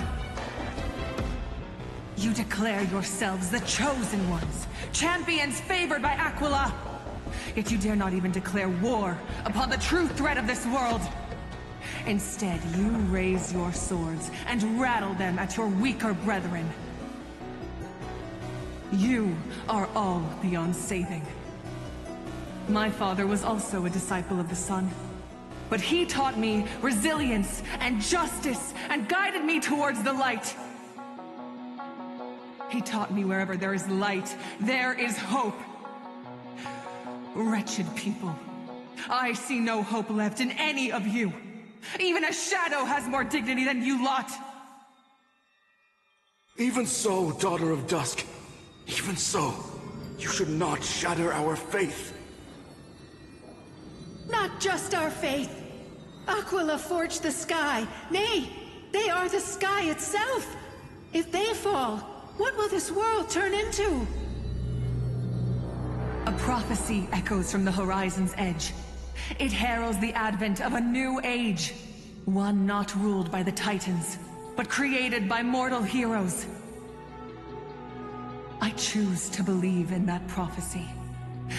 You declare yourselves the chosen ones, champions favored by Aquila. Yet you dare not even declare war upon the true threat of this world. Instead, you raise your swords and rattle them at your weaker brethren. You are all beyond saving. My father was also a disciple of the sun, but he taught me resilience and justice and guided me towards the light. He taught me wherever there is light, there is hope. Wretched people, I see no hope left in any of you. Even a shadow has more dignity than you lot. Even so, Daughter of Dusk. Even so, you should not shatter our faith. Not just our faith. Aquila forged the sky. Nay, they are the sky itself. If they fall, what will this world turn into? A prophecy echoes from the horizon's edge. It heralds the advent of a new age. One not ruled by the Titans, but created by mortal heroes. I choose to believe in that prophecy.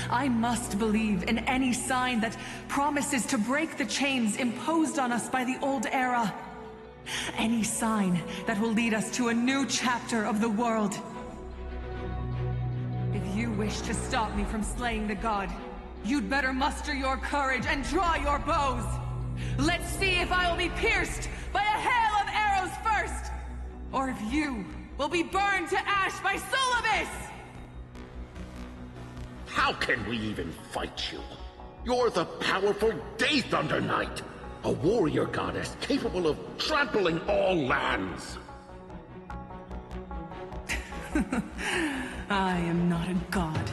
I must believe in any sign that promises to break the chains imposed on us by the old era. Any sign that will lead us to a new chapter of the world. If you wish to stop me from slaying the god, you'd better muster your courage and draw your bows. Let's see if I will be pierced by a hail of arrows first, or if you will be burned to ash by Solibus! How can we even fight you? You're the powerful Day Thunder Knight, a warrior goddess capable of trampling all lands. I am not a god,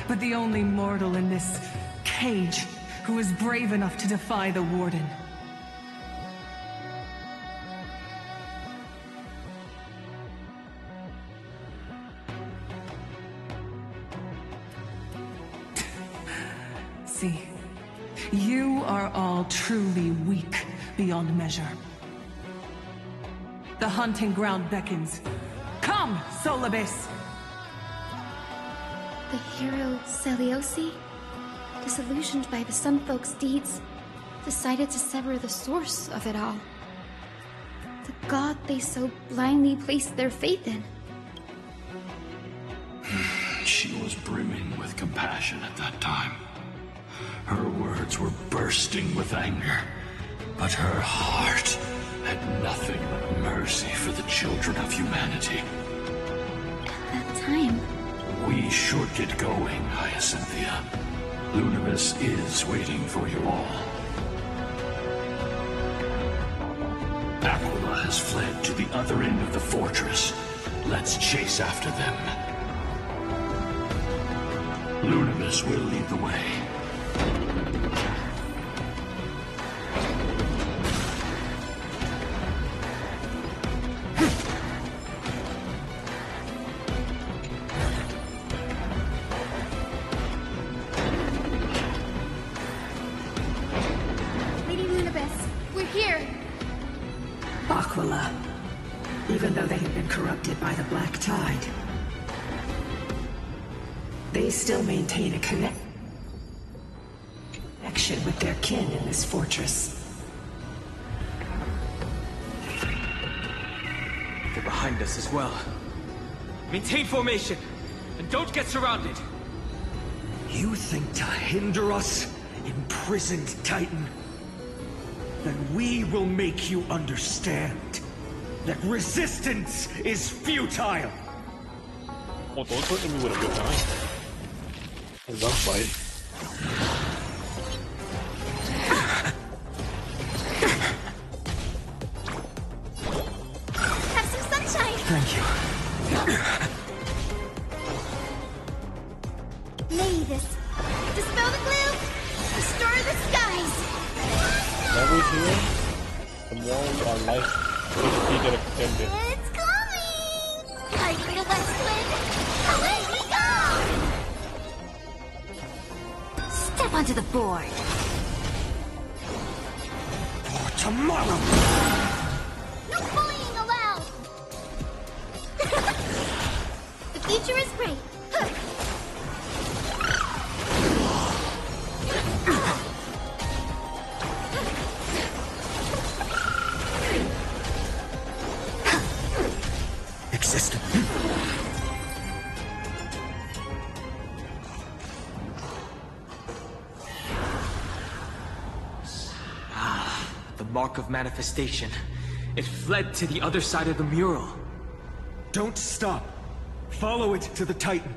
but the only mortal in this cage who is brave enough to defy the Warden. See, you are all truly weak beyond measure. The hunting ground beckons. Come, Solibus! The hero Seliosi, disillusioned by the Sunfolk's deeds, decided to sever the source of it all. The god they so blindly placed their faith in. She was brimming with compassion at that time. Her words were bursting with anger, but her heart had nothing but mercy for the children of humanity. At that time, We should get going, Hyacinthia. Lunibus is waiting for you all. Aquila has fled to the other end of the fortress. Let's chase after them. Lunibus will lead the way. Lady Lunibus, we're here. Aquila. Even though they have been corrupted by the Black Tide, they still maintain a connection with their kin in this fortress. They're behind us as well. Maintain formation, and don't get surrounded. You think to hinder us, imprisoned Titan? Then we will make you understand that resistance is futile. Oh, don't threaten me with a good time. One fight. Have some sunshine! Thank you. Mavis, dispel the glue, restore the skies! The more we heal, the more our life basically get extended. It's coming! Fighting the west wind, away we go! Step onto the board. For tomorrow! No bullying allowed! The future is bright. Existent. The mark of manifestation. It fled to the other side of the mural. Don't stop. Follow it to the Titan.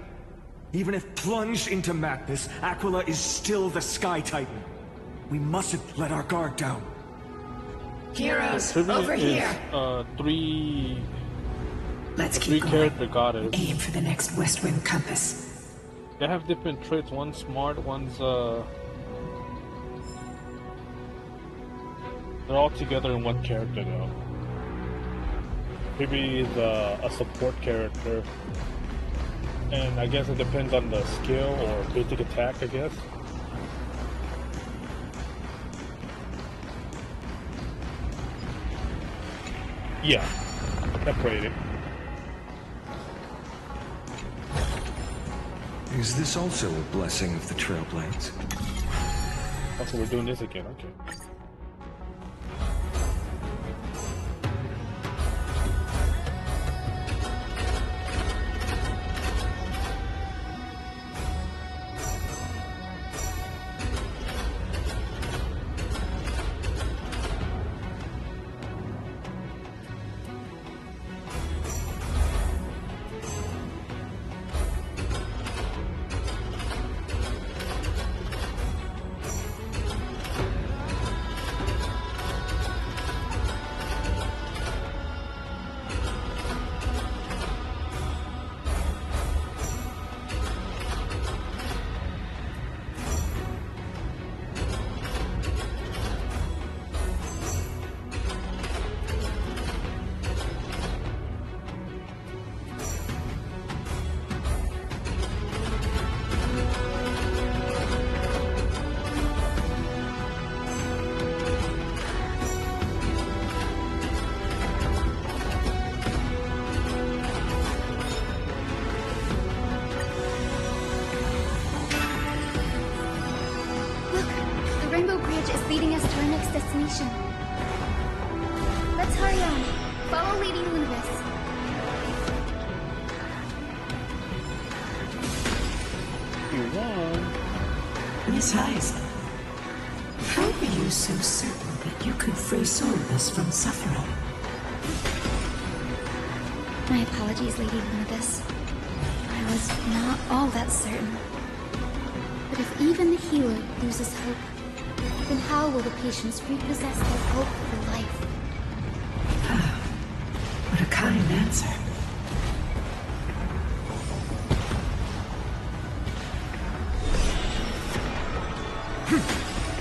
Even if plunged into madness, Aquila is still the Sky Titan. We mustn't let our guard down. Heroes, Trivia over is, here. Three Let's keep going. character goddess. Aim for the next West Wind compass. They have different traits. One's smart, one's they're all together in one character though. Maybe is a support character. And I guess it depends on the skill or basic attack, I guess. Yeah, separated. Is this also a blessing of the Trailblades? Also, we're doing this again, okay. leading us to our next destination. Let's hurry on. Follow Lady Lunavis. You won. Miss Heisen, how are you so certain that you could free Solus from suffering? My apologies, Lady Lunavis. I was not all that certain. But if even the healer loses hope, then how will the patients repossess their hope for life? What a kind answer.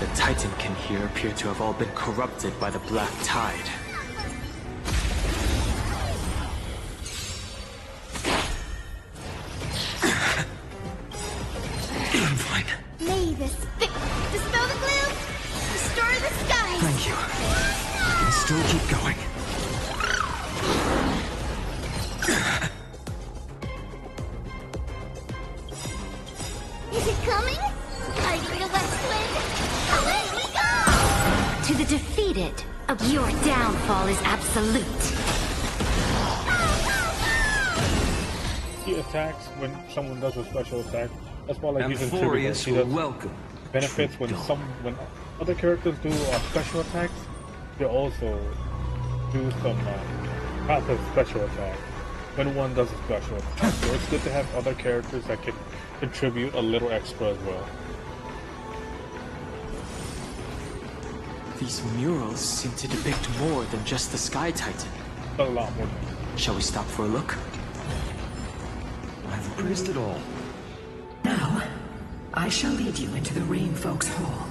The Titan kin here appear to have all been corrupted by the Black Tide. I'm fine. Mavis, dispel the glue, restore the skies. Thank you. I can still keep going. Is it coming? Fighting the west wind. Away we go! To the defeated, your downfall is absolute. He attacks when someone does a special attack. That's why, like, using Amphorius will welcome. Benefits when when other characters do special attacks, they also do some passive special attack when one does a special attack. So it's good to have other characters that can contribute a little extra as well. These murals seem to depict more than just the Sky Titan. A lot more. Shall we stop for a look? I've praised it all. Now, I shall lead you into the Rain Folks Hall.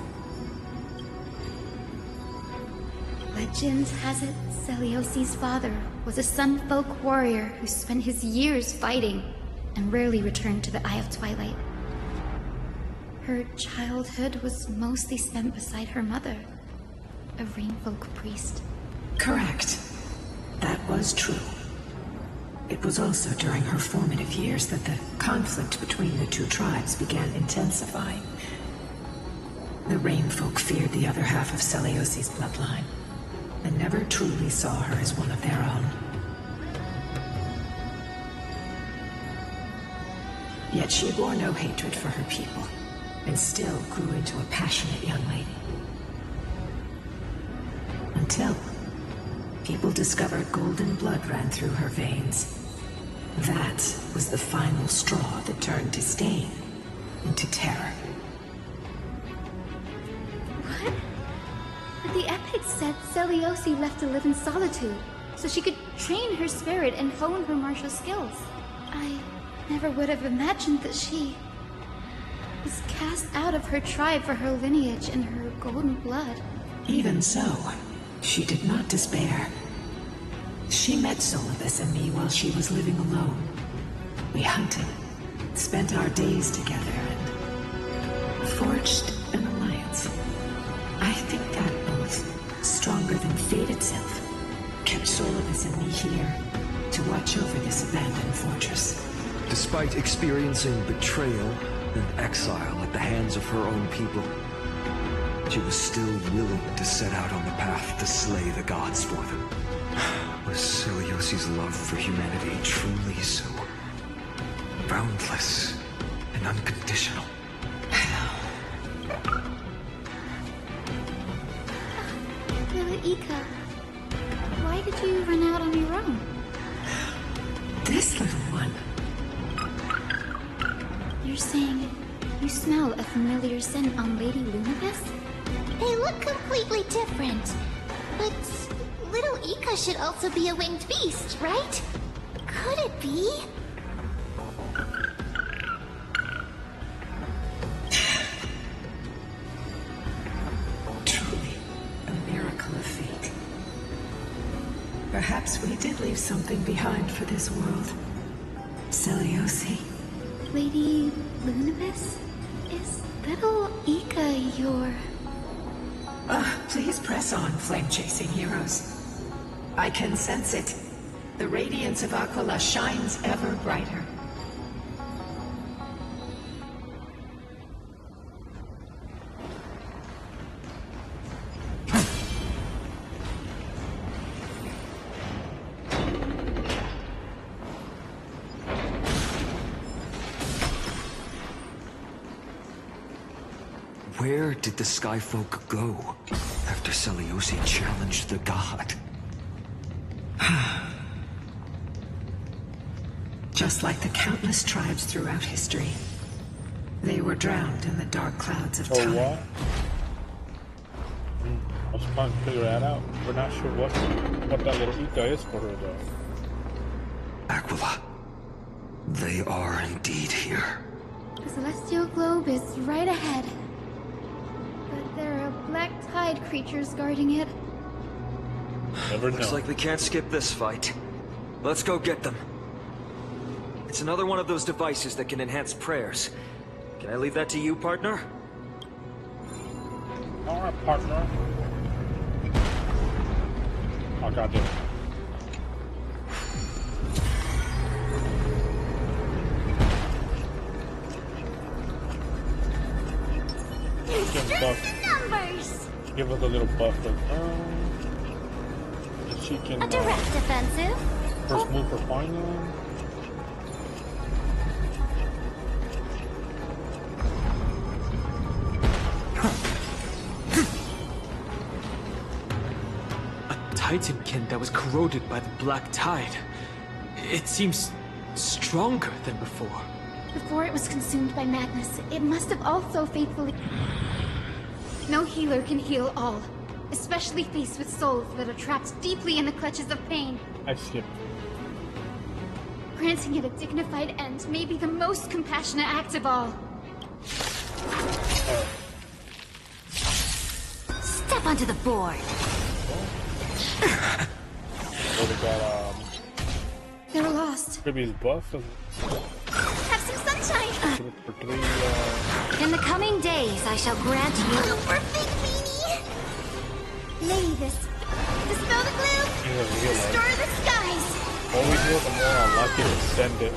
Legend has it Celiosi's father was a Sun Folk warrior who spent his years fighting and rarely returned to the Eye of Twilight. Her childhood was mostly spent beside her mother, a Rainfolk priest. Correct. That was true. It was also during her formative years that the conflict between the two tribes began intensifying. The Rainfolk feared the other half of Celiosi's bloodline, and never truly saw her as one of their own. Yet she bore no hatred for her people, and still grew into a passionate young lady. Until people discovered golden blood ran through her veins. That was the final straw that turned disdain into terror. What? But the epic said Celiosi left to live in solitude, so she could train her spirit and hone her martial skills. I never would have imagined that she was cast out of her tribe for her lineage and her golden blood. Even so, she did not despair. She met Solibus and me while she was living alone. We hunted, spent our days together, and forged an alliance. I think that oath, stronger than fate itself, kept Solibus and me here to watch over this abandoned fortress. Despite experiencing betrayal and exile at the hands of her own people, she was still willing to set out on the path to slay the gods for them. Was Celiosi's love for humanity truly so boundless and unconditional? Lila Ika, why did you run out on your own? This little one. You're saying you smell a familiar scent on Lady Lunabis? They look completely different. But little Ika should also be a winged beast, right? Could it be? Truly, a miracle of fate. Perhaps we did leave something behind for this world. Celiosi. Lady Lunabis? Is little Ika your... Please press on, flame-chasing heroes. I can sense it. The radiance of Aquila shines ever brighter. Where did the Skyfolk go after Celiosi challenged the god? Just like the countless tribes throughout history, they were drowned in the dark clouds of time. What? I was trying to figure that out. We're not sure what that little Ika is for her, though. Aquila. They are indeed here. The celestial globe is right ahead. But there are black tide creatures guarding it. Never know. Looks like we can't skip this fight. Let's go get them. It's another one of those devices that can enhance prayers. Can I leave that to you, partner? Alright, partner. Oh, goddamn. Numbers! Give us a little buff. She can. A direct offensive. First move for final. A Titankin that was corroded by the black tide. It seems stronger than before. Before it was consumed by madness, it must have also faithfully... No healer can heal all, especially faced with souls that are trapped deeply in the clutches of pain. I skipped. Granting it a dignified end may be the most compassionate act of all. Step onto the board. Oh, they got, They were lost. Kirby's buff. Have some sunshine! For 3, In the coming days, I shall grant you... Perfect, Beanie! Lay this. Dispel the gloom! Restore the skies! The more we heal, the more I'm likely to send it.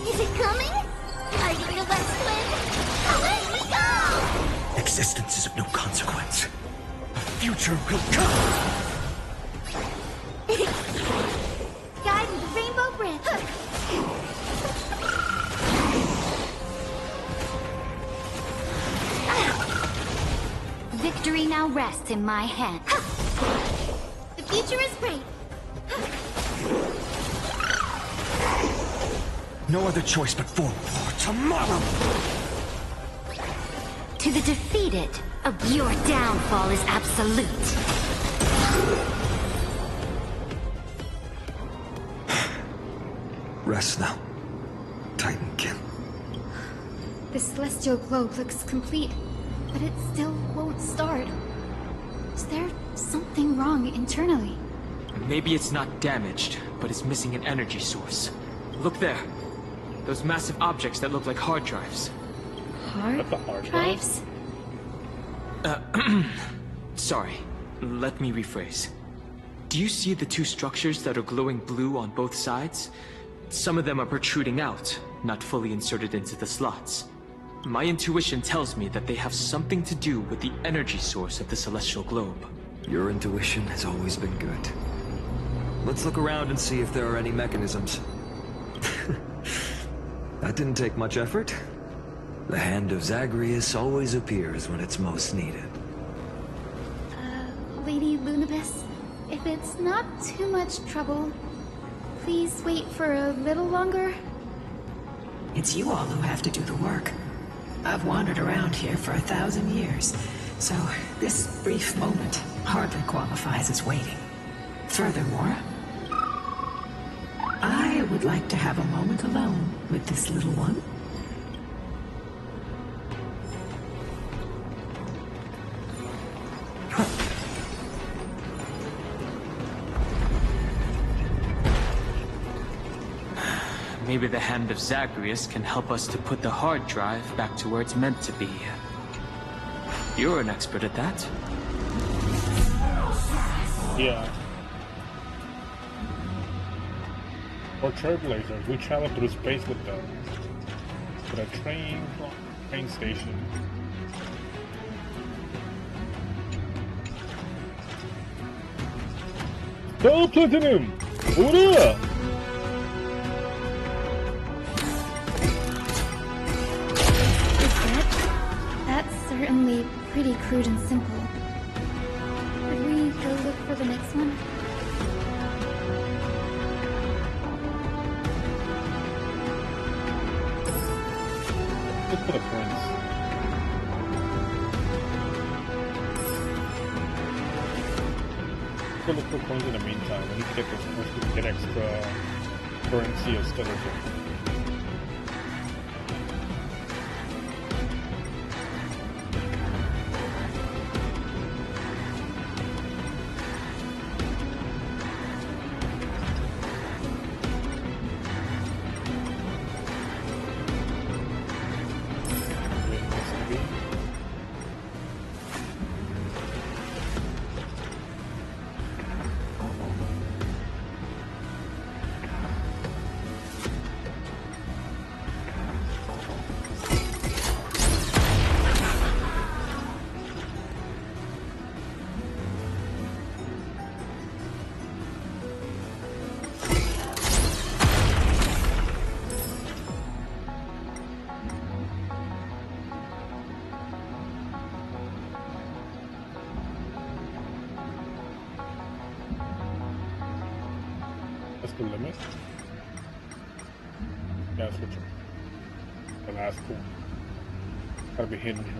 Is it coming? Are you the West Wind? Away we go! Existence is of no consequence. A future will come! Guiding the rainbow bridge. Victory now rests in my hand. The future is bright. No other choice but forward for tomorrow! To the defeated, your downfall is absolute. Rest now. Titankin. The celestial globe looks complete, but it still won't start. Is there something wrong internally? Maybe it's not damaged, but it's missing an energy source. Look there. Those massive objects that look like hard drives. Hard drives? Sorry. Let me rephrase. Do you see the two structures that are glowing blue on both sides? Some of them are protruding out, not fully inserted into the slots. My intuition tells me that they have something to do with the energy source of the celestial globe. Your intuition has always been good. Let's look around and see if there are any mechanisms. That didn't take much effort. The hand of Zagreus always appears when it's most needed. Lady Lunabis, if it's not too much trouble, please wait for a little longer. It's you all who have to do the work. I've wandered around here for 1,000 years, so this brief moment hardly qualifies as waiting. Furthermore, I would like to have a moment alone with this little one. Maybe the hand of Zagreus can help us to put the hard drive back to where it's meant to be. You're an expert at that. Yeah. Or trailblazers, we travel through space with them. With a train station. Go Platinum! Ura! That's certainly pretty crude and simple. Could we go look for the next one? Look for the prince. Go look for coins in the meantime. We need to get this first to get extra currency of skeleton. this the limit? Yeah, that's what the last one. Gotta be hidden here.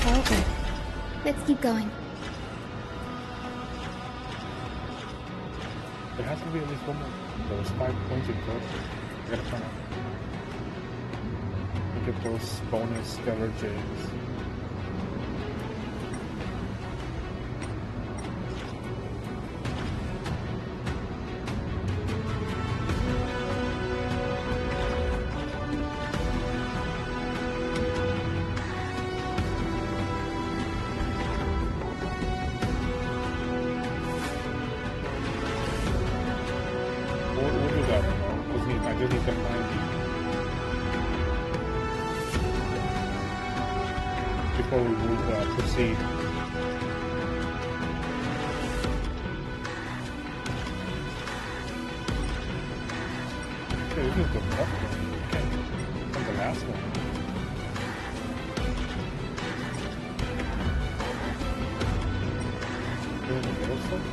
Okay, let's keep going. There has to be at least one more. Those 5 points in total. I gotta find out. Look at those bonus stellar gems. Before we move, proceed. Okay, this is the tough one. Okay, from the last one. Doing the middle stuff?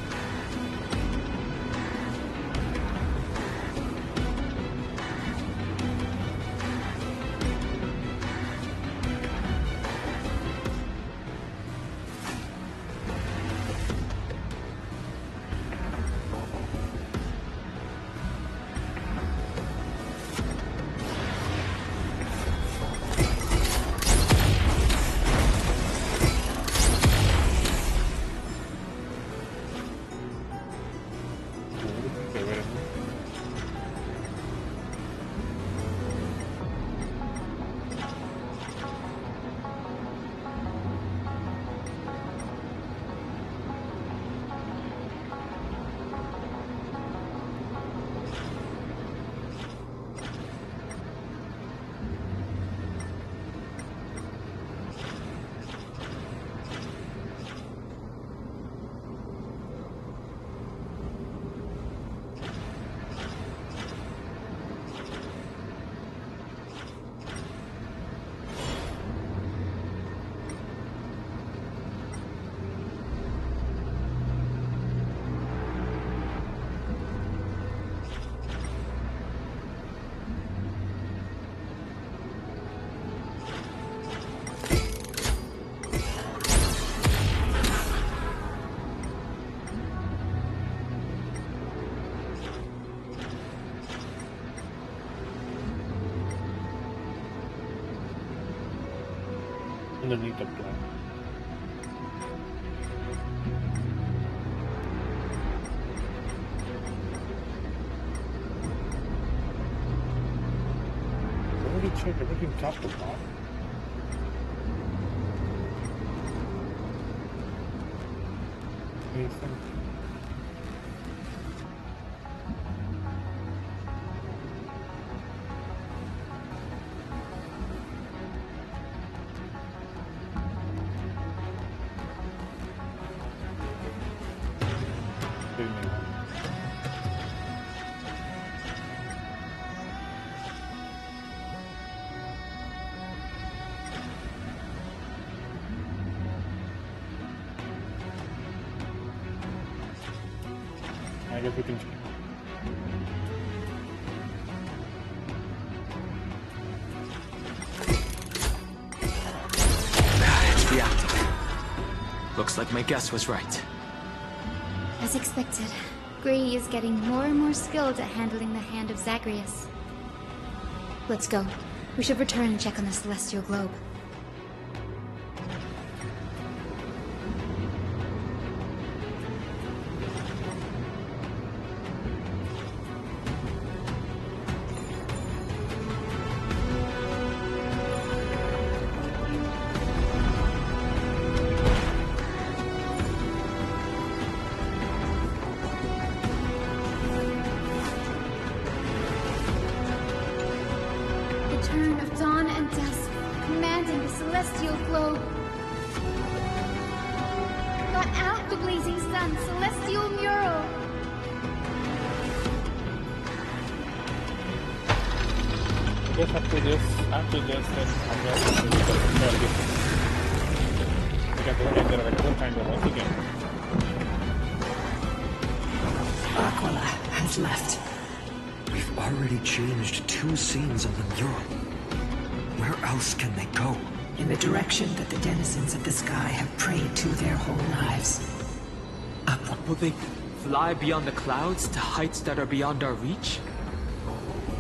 Underneath the block. check everything top to bottom. Anything? I guess we can. It's reacting. Looks like my guess was right. As expected, Grady is getting more and more skilled at handling the hand of Zagreus. Let's go. We should return and check on the celestial globe. Turn of dawn and dusk, commanding the celestial globe. Got out the blazing sun, celestial mural. I guess after this, then I'm gonna try to get. I got to end it at a cliffhanger once again. Aquila has left. We've already changed 2 scenes on the mural. Where else can they go? In the direction that the denizens of the sky have prayed to their whole lives. Upward. Will they fly beyond the clouds to heights that are beyond our reach?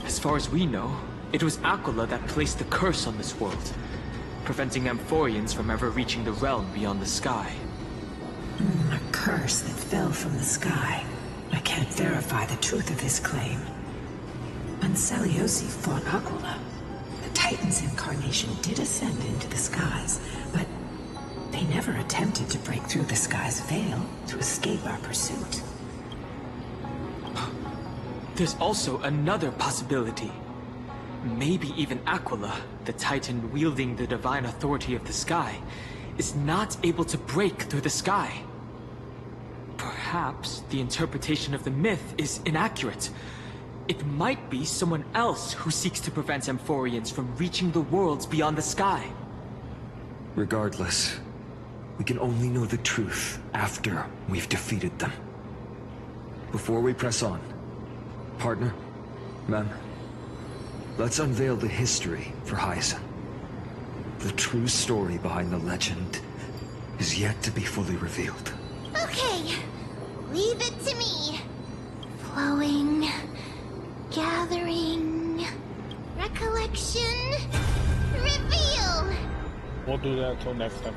As far as we know, it was Aquila that placed the curse on this world, preventing Amphorians from ever reaching the realm beyond the sky. A curse that fell from the sky. I can't verify the truth of this claim. When Celiosi fought Aquila, the Titan's incarnation did ascend into the skies, but they never attempted to break through the sky's veil to escape our pursuit. There's also another possibility. Maybe even Aquila, the Titan wielding the divine authority of the sky, is not able to break through the sky. Perhaps the interpretation of the myth is inaccurate. It might be someone else who seeks to prevent Amphorians from reaching the worlds beyond the sky. Regardless, we can only know the truth after we've defeated them. Before we press on, partner, ma'am, let's unveil the history for Hyacinth. The true story behind the legend is yet to be fully revealed. Okay, leave it to me. Flowing, gathering, recollection, reveal! We'll do that until next time.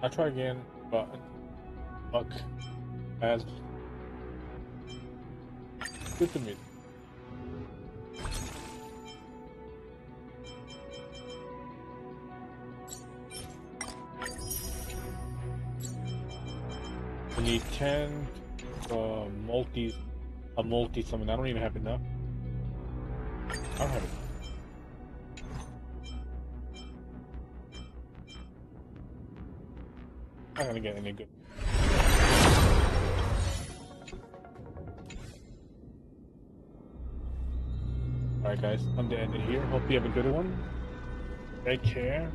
I'll try again, but fuck. As good to me. I need 10 multi summon. I don't even have enough. I don't have enough. I'm not gonna get any good. Alright guys, I'm gonna end it here. Hope you have a good one. Take care.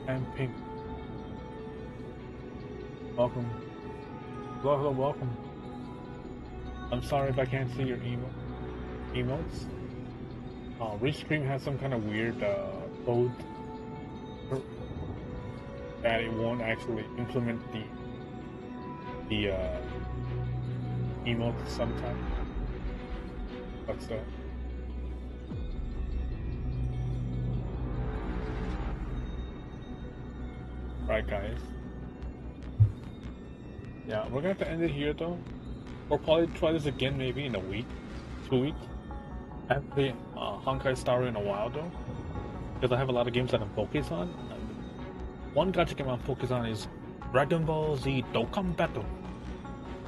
And Pink. Welcome. Welcome. I'm sorry if I can't see your emotes. Restream has some kind of weird code that it won't actually implement the emotes sometimes. What's that? Alright, guys. Yeah, we're gonna have to end it here though. We'll probably try this again maybe in a week, 2 weeks. I haven't played Honkai Star Rail in a while though, because I have a lot of games that I'm focused on. One gacha game I'm focused on is Dragon Ball Z Dokkan Battle.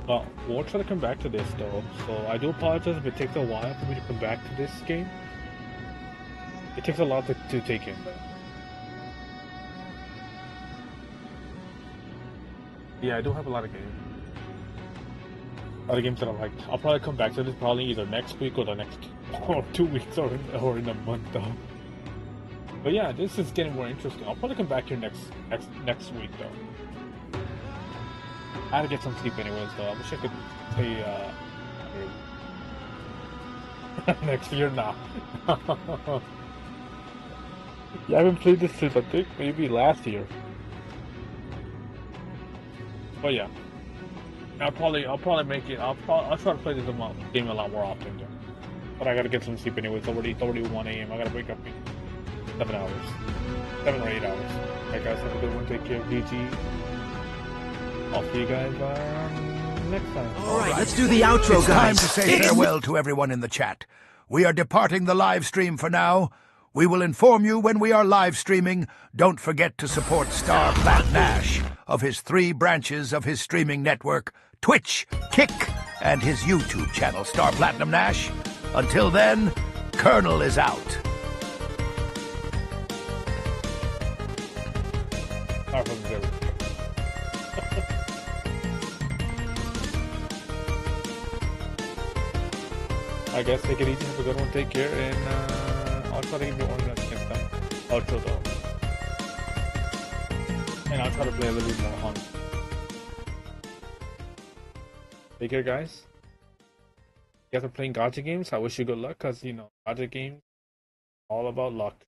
Well, we'll try to come back to this though, so I do apologize if it takes a while for me to come back to this game. It takes a lot to take in though. Yeah, I do have a lot of games. A lot of games that I like. I'll probably come back to this probably either next week or the next or 2 weeks or in a month though. But yeah, this is getting more interesting. I'll probably come back here next week though. I had to get some sleep anyways though. I wish I could say next year now. Yeah, I haven't played this since I think maybe last year. But yeah, I'll probably make it. I'll try to play this game a lot more often though. But I gotta get some sleep anyways. It's already 1 a.m. I gotta wake up in 7 hours, 7 or 8 hours. Alright guys, have a good one. Take care. GG. I'll see you guys next time. All right, let's do the outro, it's guys. Time to say farewell to everyone in the chat. We are departing the live stream for now. We will inform you when we are live streaming. Don't forget to support StarPlatNash of his 3 branches of his streaming network, Twitch, Kick, and his YouTube channel, StarPlatinumNash. Until then, Colonel is out. I guess take it easy, have a good one, take care, and I'll try to give you organized next time. Outro though. And I'll try to play a little bit more Honkai. Take care, guys. You guys are playing gacha games, I wish you good luck, because, you know, gacha games all about luck.